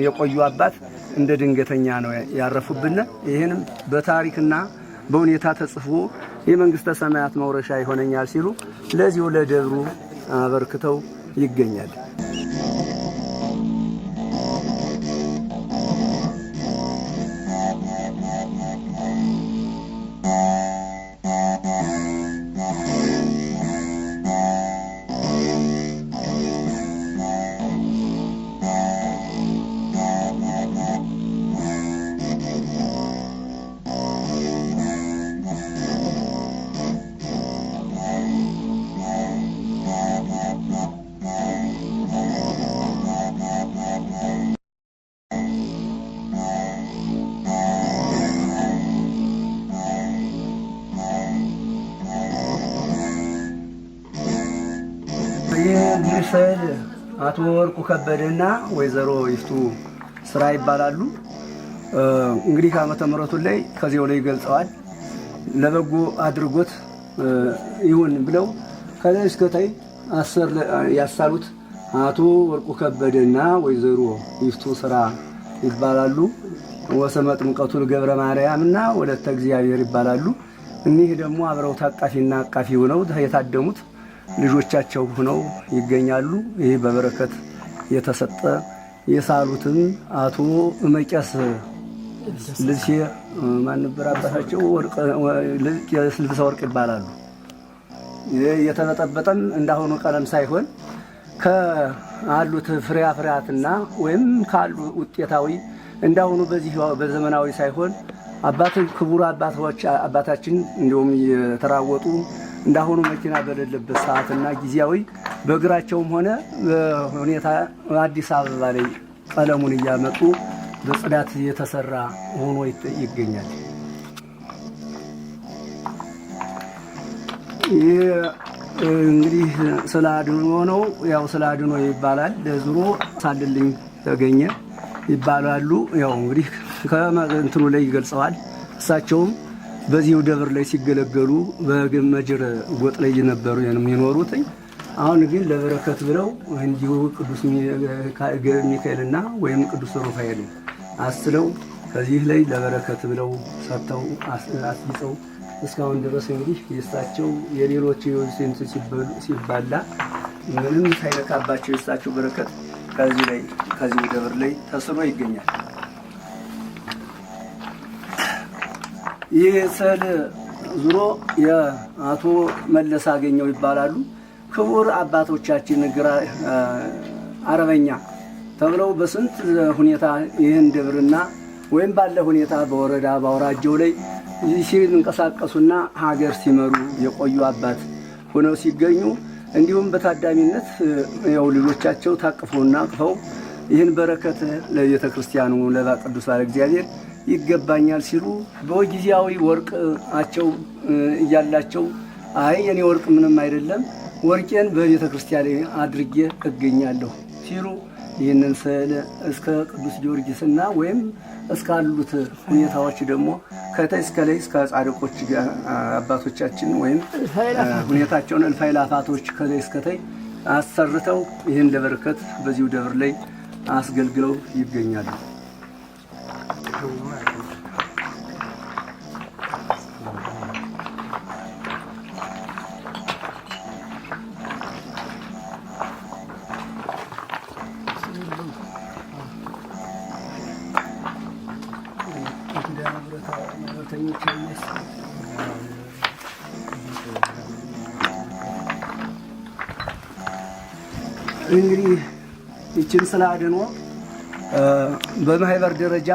የቆዩ አባት እንደ ድንገተኛ ነው ያረፉብን። ይሄንም በታሪክና በሁኔታ ተጽፎ የመንግስተ ሰማያት መውረሻ ይሆነኛል ሲሉ ለዚሁ ለደብሩ አበርክተው ይገኛል። ይህ ስዕል አቶ ወርቁ ከበደና ወይዘሮ ይፍቱ ስራ ይባላሉ። እንግዲህ ከዓመተ ምሕረቱ ላይ ከዚያው ላይ ገልጸዋል። ለበጎ አድርጎት ይሁን ብለው ከላይ እስከ ታይ ያሳሉት አቶ ወርቁ ከበደና ወይዘሮ ይፍቱ ስራ ይባላሉ። ወሰመ ጥምቀቱ ገብረ ማርያምና ወለተ እግዚአብሔር ይባላሉ። እኒህ ደግሞ አብረው ታቃፊና አቃፊ ሆነው የታደሙት ልጆቻቸው ሆነው ይገኛሉ። ይህ በበረከት የተሰጠ የሳሉትን አቶ መቄስ ልብሴ ማን ነበር አባታቸው? ልብሰ ወርቅ ይባላሉ። የተበጠበጠም እንዳሁኑ ቀለም ሳይሆን ከአሉት ፍሬያትና ወይም ካሉ ውጤታዊ እንዳሁኑ በዚህ በዘመናዊ ሳይሆን ክቡር አባታችን እንዲሁም የተራወጡ እንዳሁኑ መኪና በሌለበት ሰዓትና ጊዜያዊ በእግራቸውም ሆነ በሁኔታ አዲስ አበባ ላይ ቀለሙን እያመጡ በጽዳት የተሰራ ሆኖ ይገኛል። ይህ እንግዲህ ስለ አድኖ ነው። ያው ስለ አድኖ ይባላል። ለዝሮ ሳልልኝ ተገኘ ይባላሉ። ያው እንግዲህ ከእንትኑ ላይ ይገልጸዋል። እሳቸውም በዚሁ ደብር ላይ ሲገለገሉ በመጅር ጎጥ ላይ የነበሩ የሚኖሩት። አሁን ግን ለበረከት ብለው እንዲሁ ቅዱስ ሚካኤልና ወይም ቅዱስ ሩፋኤል አስለው ከዚህ ላይ ለበረከት ብለው ሰጥተው አስይዘው እስካሁን ድረስ እንግዲህ የእሳቸው የሌሎች የወንሴንት ሲባላ ምንም ሳይነካባቸው የእሳቸው በረከት ከዚህ ደብር ላይ ተስሎ ይገኛል። ይህ ስዕል ዙሮ የአቶ መለስ አገኘው ይባላሉ። ክቡር አባቶቻችን አረበኛ ተብለው በስንት ሁኔታ ይህን ደብርና ወይም ባለ ሁኔታ በወረዳ በአውራጃው ላይ ሲንቀሳቀሱና ሀገር ሲመሩ የቆዩ አባት ሆነው ሲገኙ እንዲሁም በታዳሚነት ያው ልጆቻቸው ታቅፈውና አቅፈው ይህን በረከት ለቤተ ክርስቲያኑ ለቅዱስ ባለ እግዚአብሔር ይገባኛል ሲሉ በጊዜያዊ ወርቃቸው እያላቸው አይ የኔ ወርቅ ምንም አይደለም ወርቄን በቤተ ክርስቲያን አድርጌ እገኛለሁ ሲሉ ይህንን ስዕል እስከ ቅዱስ ጊዮርጊስና ወይም እስካሉት ሁኔታዎች ደግሞ ከታይ እስከ ላይ እስከ ጻድቆች አባቶቻችን ወይም ሁኔታቸውን እልፍ አእላፋቶች ከላይ እስከ ታይ አሰርተው ይህን ለበረከት በዚሁ ደብር ላይ አስገልግለው ይገኛሉ። ማህበርተኞች እንግዲህ ይችን ስለ አድኖ በማህበር ደረጃ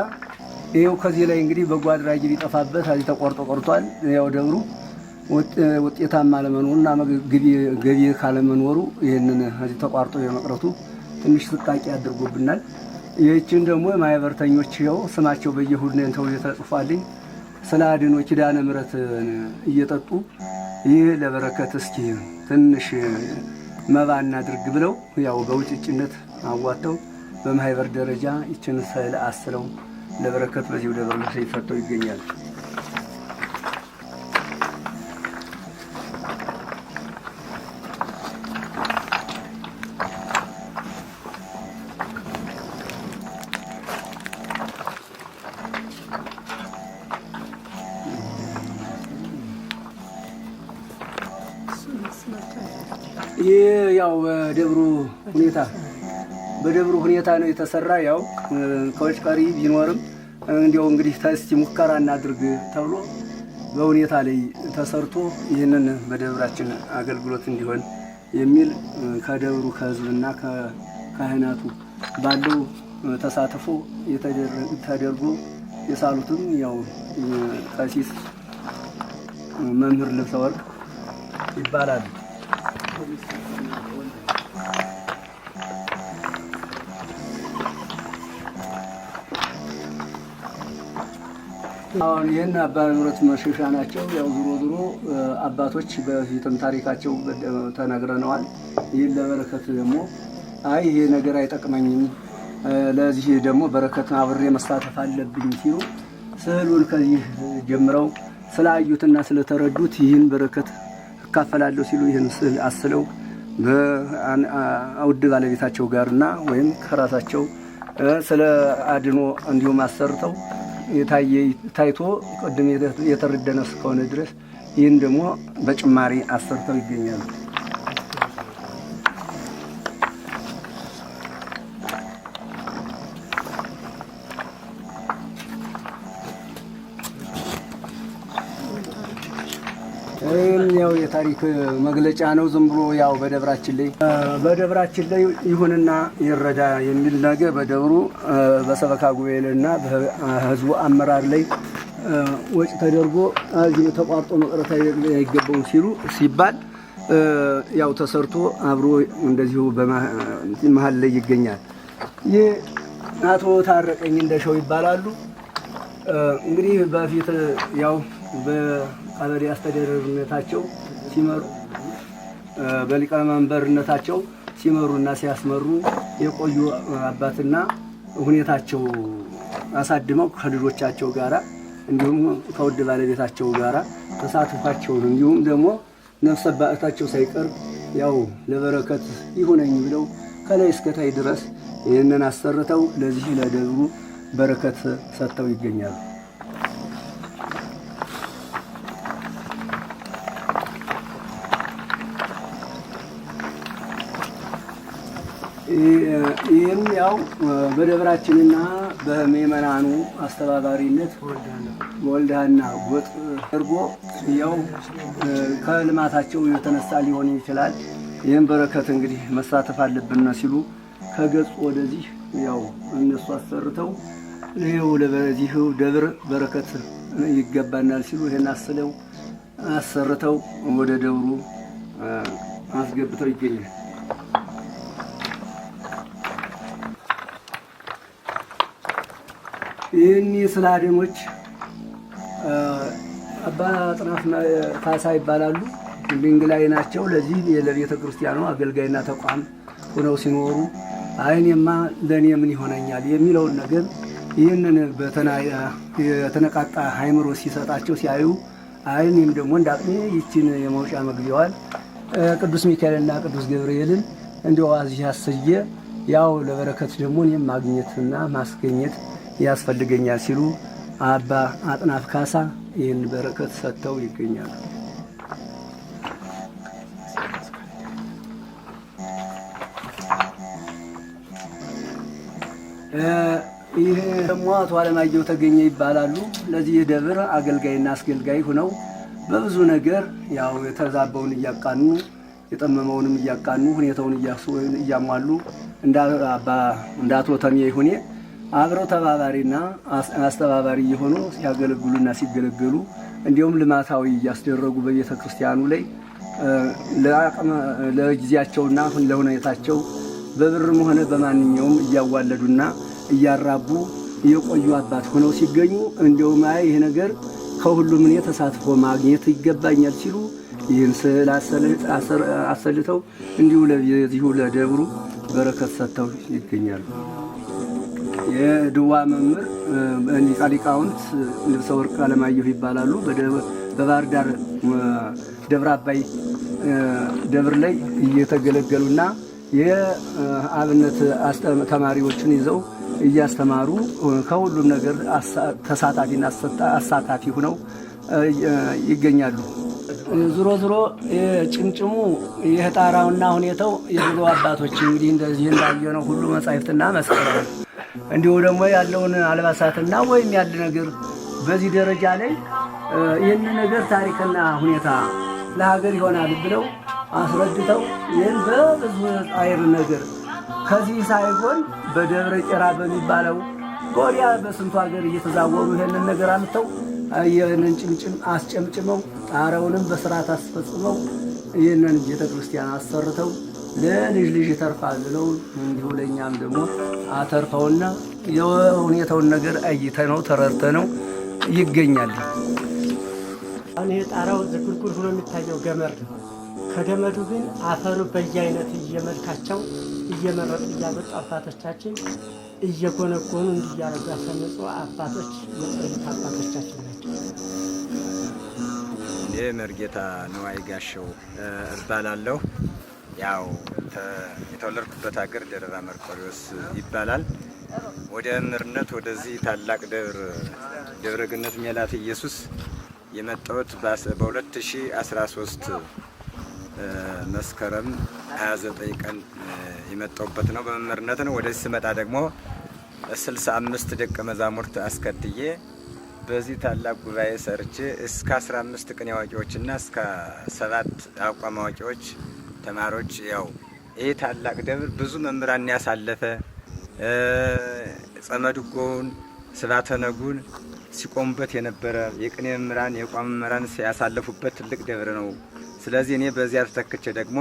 ይኸው ከዚህ ላይ እንግዲህ በጎ አድራጊ ቢጠፋበት እዚህ ተቆርጦ ቆርጧል። ያው ደብሩ ውጤታማ አለመኖሩና ገቢ ካለመኖሩ ይህንን እዚህ ተቋርጦ የመቅረቱ ትንሽ ጥንቃቄ አድርጎብናል። ይህችን ደግሞ ማህበርተኞች ይኸው ስማቸው በየእሁድ ነው ተው ተጽፏልኝ ስለ አድኖ ኪዳነ ምሕረት እየጠጡ ይህ ለበረከት እስኪ ትንሽ መባ እናድርግ ብለው ያው በውጭጭነት አዋተው በማህበር ደረጃ ይችን ስዕል አስለው ለበረከት በዚህ ደብር ላይ ይፈተው ይገኛል። ይህ ያው በደብሩ ሁኔታ ነው የተሰራ። ያው ከውጭ ቀሪ ቢኖርም እንዲያው እንግዲህ እስቲ ሙከራ እናድርግ ተብሎ በሁኔታ ላይ ተሰርቶ ይህንን በደብራችን አገልግሎት እንዲሆን የሚል ከደብሩ ከህዝብና ከካህናቱ ባለው ተሳትፎ ተደርጎ የሳሉትም ያው ቀሲስ መምህር ልብሰ ወርቅ ይባላሉ። አሁን ይህን አባ ምሕረት መሸሻ ናቸው። ያው ዙሮ አባቶች በፊትም ታሪካቸው ተነግረነዋል። ይህን ለበረከት ደግሞ ይሄ ነገር አይጠቅመኝም፣ ለዚህ ደግሞ በረከት አብሬ መሳተፍ አለብኝ ሲሉ ስዕሉን ከዚህ ጀምረው ስላዩትና ስለተረዱት ይህን በረከት እካፈላለሁ ሲሉ ይህን ስዕል አስለው በውድ ባለቤታቸው ጋርና ወይም ከራሳቸው ስለ አድኖ እንዲሁም አሰርተው ታይቶ ቅድም የተረደነ እስከሆነ ድረስ ይህን ደግሞ በጭማሪ አሰርተው ይገኛሉ። ያው የታሪክ መግለጫ ነው። ዝም ብሎ ያው በደብራችን ላይ ይሁንና ይረዳ የሚል ነገር በደብሩ በሰበካ ጉባኤና በህዝቡ አመራር ላይ ወጭ ተደርጎ እዚህ ተቋርጦ መቅረት አይገባውም ሲባል ያው ተሰርቶ አብሮ እንደዚሁ በመሃል ላይ ይገኛል። ይህ አቶ ታረቀኝ እንደሻው ይባላሉ። እንግዲህ በፊት ያው በቀበሌ አስተዳደርነታቸው ሲመሩ በሊቀመንበርነታቸው ሲመሩና ሲያስመሩ የቆዩ አባትና ሁኔታቸው አሳድመው ከልጆቻቸው ጋራ እንዲሁም ከውድ ባለቤታቸው ጋራ ተሳትፏቸውን እንዲሁም ደግሞ ነፍሰ አባታቸው ሳይቀር ያው ለበረከት ይሁነኝ ብለው ከላይ እስከታይ ድረስ ይህንን አሰርተው ለዚህ ለደብሩ በረከት ሰጥተው ይገኛሉ። ይህም ያው በደብራችንና በምእመናኑ አስተባባሪነት ወልዳና ጎጥ አድርጎ ያው ከልማታቸው የተነሳ ሊሆን ይችላል። ይህም በረከት እንግዲህ መሳተፍ አለብን ሲሉ ከገጹ ወደዚህ ያው እነሱ አሰርተው ይኸው ለዚህ ደብር በረከት ይገባናል ሲሉ ይሄን አስለው አሰርተው ወደ ደብሩ አስገብተው ይገኛል። ይህን ስለ አድኖች አባ አጥናፍ ካሳ ይባላሉ። ድንግላይ ናቸው። ለዚህ ለቤተ ክርስቲያኑ አገልጋይና ተቋም ሆነው ሲኖሩ አይኔማ ለኔ ምን ይሆነኛል የሚለውን ነገር ይህንን የተነቃቃ ሃይምሮ ሲሰጣቸው ሲያዩ አይኔም ደግሞ እንዳቅሜ ይችን የመውጫ መግቢያዋን ቅዱስ ሚካኤልና ቅዱስ ገብርኤልን እንደው አዚህ ያስየ ያው ለበረከት ደግሞ እኔም ማግኘትና ማስገኘት ያስፈልገኛል ሲሉ አባ አጥናፍ ካሳ ይህን በረከት ሰጥተው ይገኛሉ። ይህ ደግሞ አቶ አለማየሁ ተገኘ ይባላሉ። ለዚህ ደብር አገልጋይና አስገልጋይ ሆነው በብዙ ነገር ያው የተዛባውን እያቃኑ የጠመመውንም እያቃኑ ሁኔታውን እያሟሉ እንደ አቶ ተሜ ይሁኔ አብረው ተባባሪና አስተባባሪ የሆኑ ሲያገለግሉና ሲገለገሉ እንዲሁም ልማታዊ እያስደረጉ በቤተ ክርስቲያኑ ላይ ለጊዜያቸውና ለሁኔታቸው በብርም ሆነ በማንኛውም እያዋለዱና እያራቡ የቆዩ አባት ሆነው ሲገኙ እንዲሁም ይሄ ነገር ከሁሉም እኔ ተሳትፎ ማግኘት ይገባኛል ሲሉ ይህን ስዕል አሰልተው እንዲሁ ለዚሁ ለደብሩ በረከት ሰጥተው ይገኛሉ። የድዋ መምህር ሊቃውንት ልብሰ ወርቅ አለማየሁ ይባላሉ። በባህር ዳር ደብረ አባይ ደብር ላይ እየተገለገሉና የአብነት ተማሪዎችን ይዘው እያስተማሩ ከሁሉም ነገር ተሳታፊና አሳታፊ ሆነው ይገኛሉ። ዙሮ ዙሮ ጭምጭሙ የጣራውና ሁኔታው የድሮ አባቶች እንግዲህ እንደዚህ እንዳየነው ሁሉ መጻሕፍትና መስቀል እንዲሁ ደግሞ ያለውን አልባሳትና ወይም ያለ ነገር በዚህ ደረጃ ላይ ይህን ነገር ታሪክና ሁኔታ ለሀገር ይሆናል ብለው አስረድተው ይህን በብዙ አይር ነገር ከዚህ ሳይሆን በደብረ ቄራ በሚባለው ወዲያ በስንቱ ሀገር እየተዛወሩ ይህንን ነገር አምጥተው ይህንን ጭምጭም አስጨምጭመው ጣራውንም በስርዓት አስፈጽመው ይህንን ቤተ ክርስቲያን አሰርተው ለልጅ ልጅ ይተርፋል ብለው እንዲሁ ለእኛም ደግሞ አተርፈውና የሁኔታውን ነገር አይተነው ተረድተነው ይገኛል። አሁን ይሄ ጣራው ዝጉርጉር ሆኖ የሚታየው ገመድ ነው። ከገመዱ ግን አፈሩ በየአይነት እየመልካቸው እየመረጡ እያመጡ አባቶቻችን እየጎነጎኑ እንዲያረጉ ያሰነጹ አባቶች የጥንት አባቶቻችን ናቸው። እኔ መርጌታ ነዋይ ጋሸው እባላለሁ። ያው የተወለድኩበት ሀገር ደብረ መርቆሬዎስ ይባላል። ወደ መምህርነት ወደዚህ ታላቅ ደብረ ገነት ሜላተ ኢየሱስ የመጣሁት በ2013 መስከረም 29 ቀን የመጣሁበት ነው። በመምህርነት ነው። ወደዚህ ስመጣ ደግሞ 65 ደቀ መዛሙርት አስከትዬ በዚህ ታላቅ ጉባኤ ሰርቼ እስከ 15 ቅኔ አዋቂዎችና እስከ 7 አቋም አዋቂዎች ተማሪዎች ያው ይሄ ታላቅ ደብር ብዙ መምህራን ያሳለፈ ጸመድጎውን ስብሐተ ነጉን ሲቆሙበት የነበረ የቅኔ መምህራን የቋም መምህራን ሲያሳለፉበት ትልቅ ደብር ነው። ስለዚህ እኔ በዚያ ተተክቼ ደግሞ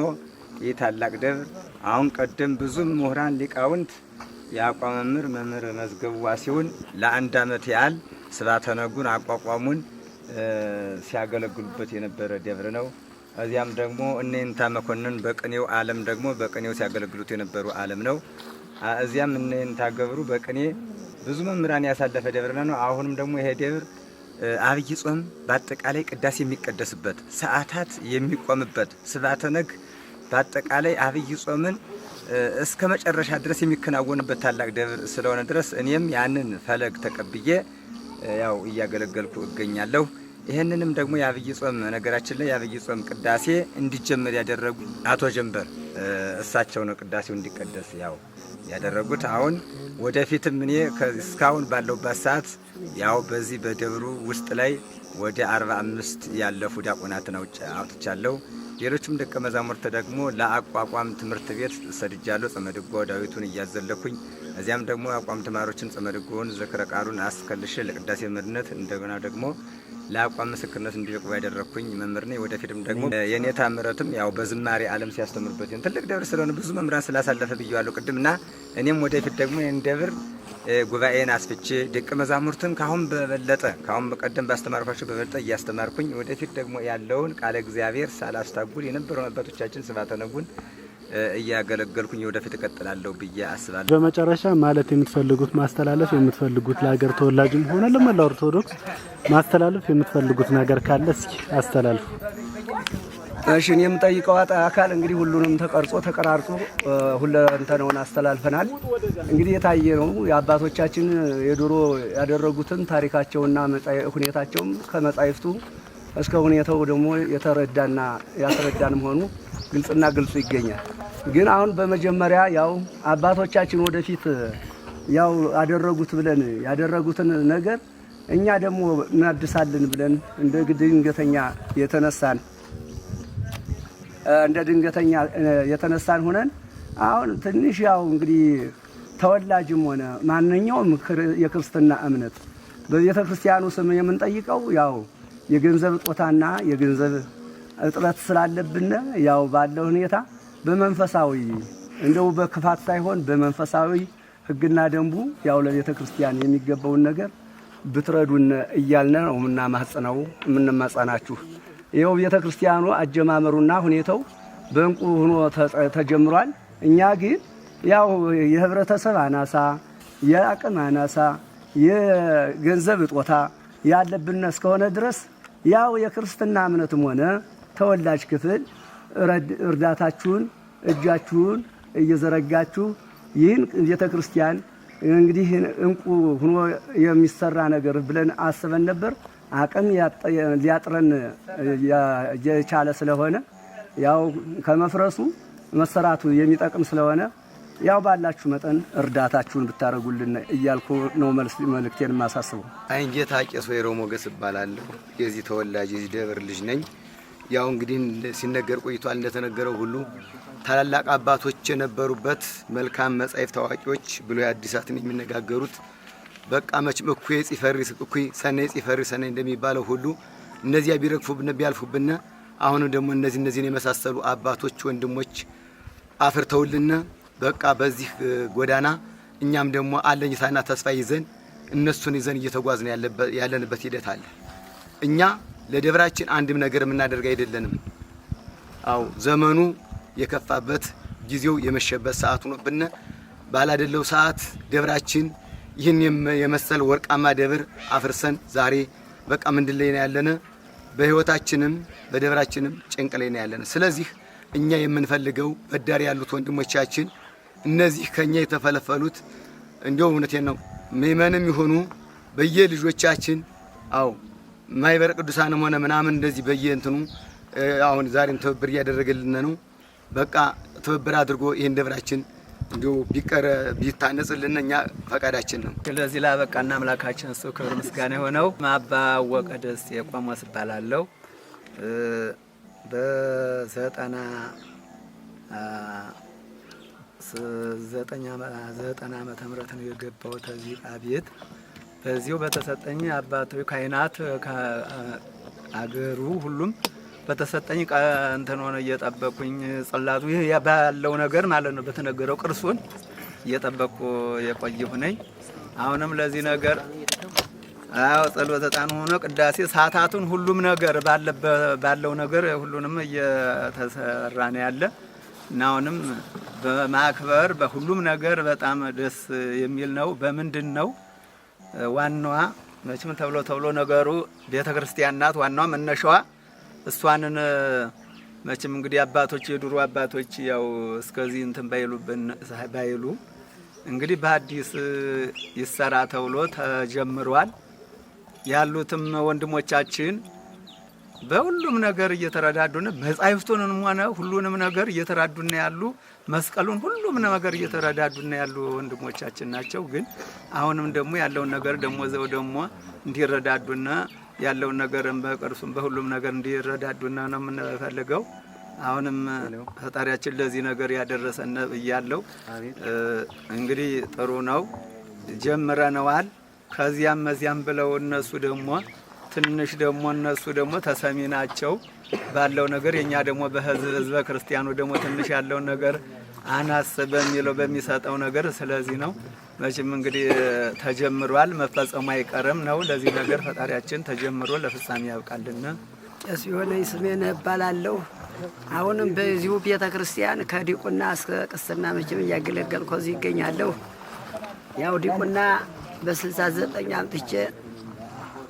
ይህ ታላቅ ደብር አሁን ቀደም ብዙ ምሁራን ሊቃውንት የአቋም መምህር መዝገቡ ዋሲውን ለ1 ዓመት ያህል ስብሐተ ነጉን አቋቋሙን ሲያገለግሉበት የነበረ ደብር ነው። እዚያም ደግሞ እነንታ መኮንን በቅኔው ዓለም ደግሞ በቅኔው ሲያገለግሉት የነበሩ ዓለም ነው። እዚያም እነንታ ገብሩ በቅኔ ብዙ መምህራን ያሳለፈ ደብር ነው። አሁንም ደግሞ ይሄ ደብር አብይ ጾም በአጠቃላይ ቅዳሴ የሚቀደስበት ሰዓታት የሚቆምበት ስብሐተ ነግ በአጠቃላይ አብይ ጾምን እስከ መጨረሻ ድረስ የሚከናወንበት ታላቅ ደብር ስለሆነ ድረስ እኔም ያንን ፈለግ ተቀብዬ ያው እያገለገልኩ እገኛለሁ። ይህንንም ደግሞ የአብይ ጾም ነገራችን ላይ የአብይ ጾም ቅዳሴ እንዲጀመር ያደረጉ አቶ ጀንበር እሳቸው ነው ቅዳሴው እንዲቀደስ ያው ያደረጉት። አሁን ወደፊትም እኔ እስካሁን ባለውበት ሰዓት ያው በዚህ በደብሩ ውስጥ ላይ ወደ 45 ያለፉ ዲያቆናትን አውጥቻለሁ። ሌሎችም ደቀ መዛሙርት ደግሞ ለአቋቋም ትምህርት ቤት ሰድጃለሁ። ጸመድጎ ዳዊቱን እያዘለኩኝ እዚያም ደግሞ አቋም ተማሪዎችን ጸመድጎውን ዝክረ ቃሉን አስከልሼ ለቅዳሴ መድነት እንደገና ደግሞ ለአቋም ምስክርነት እንዲበቁ ያደረኩኝ መምህር ነኝ። ወደፊትም ደግሞ የኔታ ምረትም ያው በዝማሬ ዓለም ሲያስተምርበት ትልቅ ደብር ስለሆነ ብዙ መምህራን ስላሳለፈ ብያለሁ ቅድምና እኔም ወደፊት ደግሞ ይህን ደብር ጉባኤን አስፍቼ ደቀ መዛሙርትን ካሁን በበለጠ ካሁን በቀደም ባስተማርኳቸው በበለጠ እያስተማርኩኝ ወደፊት ደግሞ ያለውን ቃለ እግዚአብሔር ሳላስታጉል የነበረው አባቶቻችን ስብሐተ ነጉን እያገለገልኩኝ ወደፊት እቀጥላለሁ ብዬ አስባለሁ። በመጨረሻ ማለት የምትፈልጉት ማስተላለፍ የምትፈልጉት ለሀገር ተወላጅም ሆነ ለመላው ኦርቶዶክስ ማስተላለፍ የምትፈልጉት ነገር ካለ እስኪ አስተላልፉ። እሺ እኔ የምጠይቀው አካል እንግዲህ ሁሉንም ተቀርጾ ተቀራርጾ ሁለንተናውን አስተላልፈናል። እንግዲህ የታየ ነው የአባቶቻችን የድሮ ያደረጉትን ታሪካቸውና ሁኔታቸውም ከመጻሕፍቱ እስከ ሁኔታው ደግሞ የተረዳና ያስረዳን መሆኑ ግልጽና ግልጽ ይገኛል። ግን አሁን በመጀመሪያ ያው አባቶቻችን ወደፊት ያው አደረጉት ብለን ያደረጉትን ነገር እኛ ደግሞ እናድሳለን ብለን እንደ ድንገተኛ የተነሳን ሆነን አሁን ትንሽ ያው እንግዲህ ተወላጅም ሆነ ማንኛውም የክርስትና እምነት በቤተ ክርስቲያኑ ስም የምንጠይቀው ያው የገንዘብ እጦታና የገንዘብ እጥረት ስላለብን ያው ባለው ሁኔታ በመንፈሳዊ እንደው በክፋት ሳይሆን በመንፈሳዊ ሕግና ደንቡ ያው ለቤተ ክርስቲያን የሚገባውን ነገር ብትረዱን እያልን ነው የምንማጸናችሁ። ይኸው ቤተ ክርስቲያኑ አጀማመሩና ሁኔታው በእንቁ ሆኖ ተጀምሯል። እኛ ግን ያው የህብረተሰብ አናሳ፣ የአቅም አናሳ፣ የገንዘብ እጦታ ያለብን እስከሆነ ድረስ ያው የክርስትና እምነትም ሆነ ተወላጅ ክፍል እርዳታችሁን እጃችሁን እየዘረጋችሁ ይህን ቤተ ክርስቲያን እንግዲህ እንቁ ሆኖ የሚሰራ ነገር ብለን አስበን ነበር። አቅም ሊያጥረን የቻለ ስለሆነ ያው ከመፍረሱ መሰራቱ የሚጠቅም ስለሆነ ያው ባላችሁ መጠን እርዳታችሁን ብታረጉልን እያልኩ ነው መልእክቴን ማሳስበው። አይንጌታ ቄስ ወይሮ ሞገስ እባላለሁ። የዚህ ተወላጅ የዚህ ደብር ልጅ ነኝ። ያው እንግዲህ ሲነገር ቆይቷል። እንደተነገረው ሁሉ ታላላቅ አባቶች የነበሩበት መልካም መጻሕፍት ታዋቂዎች ብሉይ አዲሳትን የሚነጋገሩት በቃ መቼም እኩይ ጽፈሪ እኩይ ሰኔ ጽፈሪ ሰኔ እንደሚባለው ሁሉ እነዚያ ቢረግፉብን ቢያልፉብን አሁን ደግሞ እነዚህን የመሳሰሉ አባቶች ወንድሞች አፍርተውልን በቃ በዚህ ጎዳና እኛም ደግሞ አለኝታና ተስፋ ይዘን እነሱን ይዘን እየተጓዝን ያለንበት ሂደት አለ። እኛ ለደብራችን አንድም ነገር የምናደርግ አይደለንም። አው ዘመኑ የከፋበት ጊዜው የመሸበት ሰዓት ነው ብነ ባላደለው ሰዓት ደብራችን ይህን የመሰለ ወርቃማ ደብር አፍርሰን ዛሬ በቃ ምንድን ላይ ነው ያለነ? በህይወታችንም በደብራችንም ጭንቅ ላይ ነው ያለነ። ስለዚህ እኛ የምንፈልገው በዳር ያሉት ወንድሞቻችን እነዚህ ከኛ የተፈለፈሉት እንደው እውነቴን ነው ምእመንም ይሆኑ በየልጆቻችን አው ማይበር ቅዱሳንም ሆነ ምናምን እንደዚህ በየእንትኑ አሁን ዛሬም ትብብር ያደረገልን ነው። በቃ ትብብር አድርጎ ይሄን ደብራችን እንዲው ቢታነጽልን እኛ ፈቃዳችን ነው። ስለዚህ ላበቃና አምላካችን እሱ ክብር ምስጋና የሆነው አባ ወቀደስ የቆሞስ እባላለሁ። በ1990 ዓመተ ምህረት ነው የገባሁት እዚህ ቤት። በዚሁ በተሰጠኝ አባቶች ካህናት አገሩ ሁሉም በተሰጠኝ እንትን ሆነ እየጠበቁኝ ጽላቱ ይሄ ባለው ነገር ማለት ነው በተነገረው ቅርሱን እየጠበቁ የቆየሁ ነኝ። አሁንም ለዚህ ነገር አዎ ጸሎተ ዕጣን ሆኖ ቅዳሴ ሰዓታቱን ሁሉም ነገር ባለው ነገር ሁሉንም እየተሰራ ነው ያለ እና አሁንም በማክበር በሁሉም ነገር በጣም ደስ የሚል ነው። በምንድን ነው ዋናዋ መቼም ተብሎ ነገሩ ቤተክርስቲያን ናት። ዋናዋ መነሻዋ እሷንን መቼም እንግዲህ አባቶች የድሮ አባቶች ያው እስከዚህ እንትን ባይሉ እንግዲህ በአዲስ ይሰራ ተብሎ ተጀምሯል። ያሉትም ወንድሞቻችን በሁሉም ነገር እየተረዳዱን መጻሕፍቱንም ሆነ ሁሉንም ነገር እየተረዳዱን ያሉ መስቀሉን ሁሉም ነገር እየተረዳዱን ያሉ ወንድሞቻችን ናቸው። ግን አሁንም ደግሞ ያለውን ነገር ደግሞ እንዲረዳዱና ያለውን ነገርም በቅርሱም በሁሉም ነገር እንዲረዳዱና ነው የምንፈልገው። አሁንም ፈጣሪያችን ለዚህ ነገር ያደረሰን ብያለሁ። እንግዲህ ጥሩ ነው ጀምረነዋል። ከዚያም ብለው እነሱ ደግሞ ትንሽ ደግሞ እነሱ ደግሞ ተሰሚ ናቸው ባለው ነገር የኛ ደግሞ በህዝበ ክርስቲያኑ ደግሞ ትንሽ ያለው ነገር አናስ በሚለው በሚሰጠው ነገር ስለዚህ ነው መቼም እንግዲህ ተጀምሯል መፈጸሙ አይቀርም ነው። ለዚህ ነገር ፈጣሪያችን ተጀምሮ ለፍጻሜ ያብቃልና። ቄስ የሆነኝ ስሜን እባላለሁ። አሁንም በዚሁ ቤተ ክርስቲያን ከዲቁና እስከ ቅስና መቼም እያገለገልኩ እዚህ ይገኛለሁ። ያው ዲቁና በ69 አምጥቼ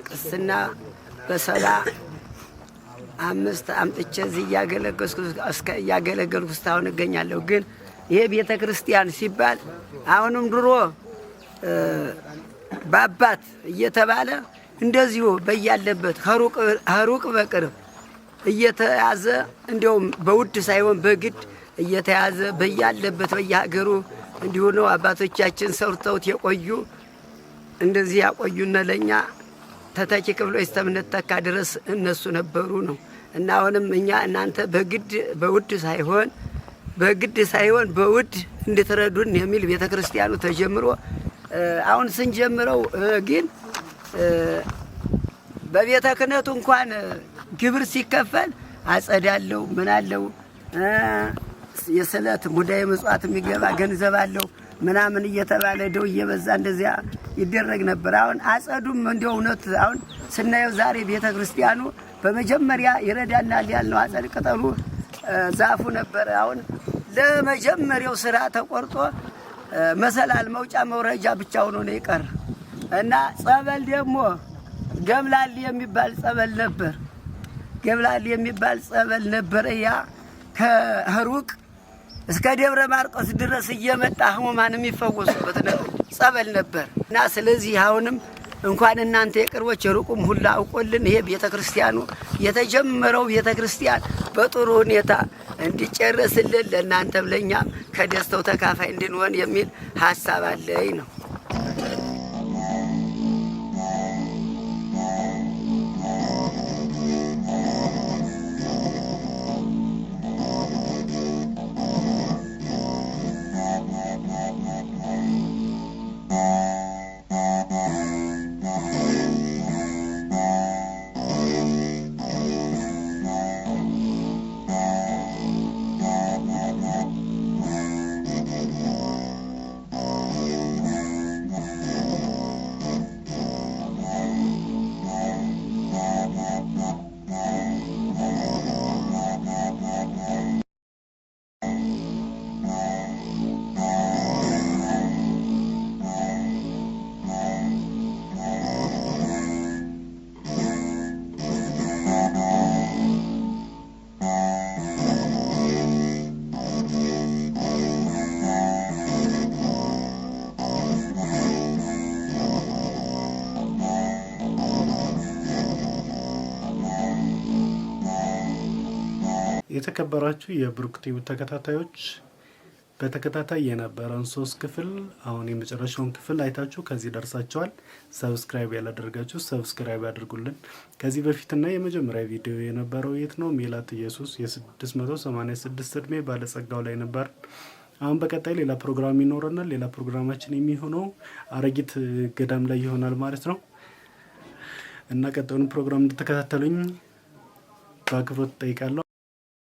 ቅስና በ75 አምጥቼ እዚህ እያገለገልኩ እስካሁን እገኛለሁ። ግን ይሄ ቤተ ክርስቲያን ሲባል አሁንም ድሮ በአባት እየተባለ እንደዚሁ በያለበት ከሩቅ በቅርብ እየተያዘ እንዲያውም በውድ ሳይሆን በግድ እየተያዘ በያለበት በየሀገሩ እንዲሁ ነው አባቶቻችን ሰርተውት የቆዩ እንደዚህ ያቆዩነ ለኛ ተተኪ ክፍሎ እስከምንተካ ድረስ እነሱ ነበሩ ነው። እና አሁንም እኛ እናንተ በውድ ሳይሆን በውድ እንድትረዱን የሚል ቤተክርስቲያኑ ተጀምሮ አሁን ስንጀምረው ግን በቤተ ክህነቱ እንኳን ግብር ሲከፈል አጸዳለው ምን አለው የስለት ሙዳየ ምጽዋት የሚገባ ገንዘብ አለው ምናምን እየተባለ ደው እየበዛ እንደዚያ ይደረግ ነበር። አሁን አጸዱም እንደው እውነት አሁን ስናየው ዛሬ ቤተ ክርስቲያኑ በመጀመሪያ ይረዳናል ያልነው አጸድ ቅጠሉ ዛፉ ነበር። አሁን ለመጀመሪያው ስራ ተቆርጦ መሰላል መውጫ መውረጃ ብቻ ሆኖ ነው ይቀር እና ጸበል ደግሞ ገምላል የሚባል ጸበል ነበር። ያ ከሩቅ እስከ ደብረ ማርቆስ ድረስ እየመጣ ህሙማን የሚፈወሱበት ጸበል ነበር እና ስለዚህ አሁንም እንኳን እናንተ የቅርቦች የሩቁም ሁላ አውቆልን ይሄ ቤተክርስቲያኑ የተጀመረው ቤተክርስቲያን በጥሩ ሁኔታ እንዲጨርስልን ለእናንተም ለኛም ከደስተው ተካፋይ እንድንሆን የሚል ሐሳብ አለኝ ነው። የተከበራችሁ የብሩክ ቲዩብ ተከታታዮች በተከታታይ የነበረን 3 ክፍል አሁን የመጨረሻውን ክፍል አይታችሁ ከዚህ ደርሳችኋል። ሰብስክራይብ ያላደረጋችሁ ሰብስክራይብ አድርጉልን። ከዚህ በፊትና የመጀመሪያ ቪዲዮ የነበረው የት ነው ሜላት ኢየሱስ የ686 እድሜ ባለጸጋው ላይ ነበር። አሁን በቀጣይ ሌላ ፕሮግራም ይኖረናል። ሌላ ፕሮግራማችን የሚሆነው አረጊት ገዳም ላይ ይሆናል ማለት ነው እና ቀጣዩን ፕሮግራም እንድትከታተሉኝ በአክብሮት ጠይቃለሁ።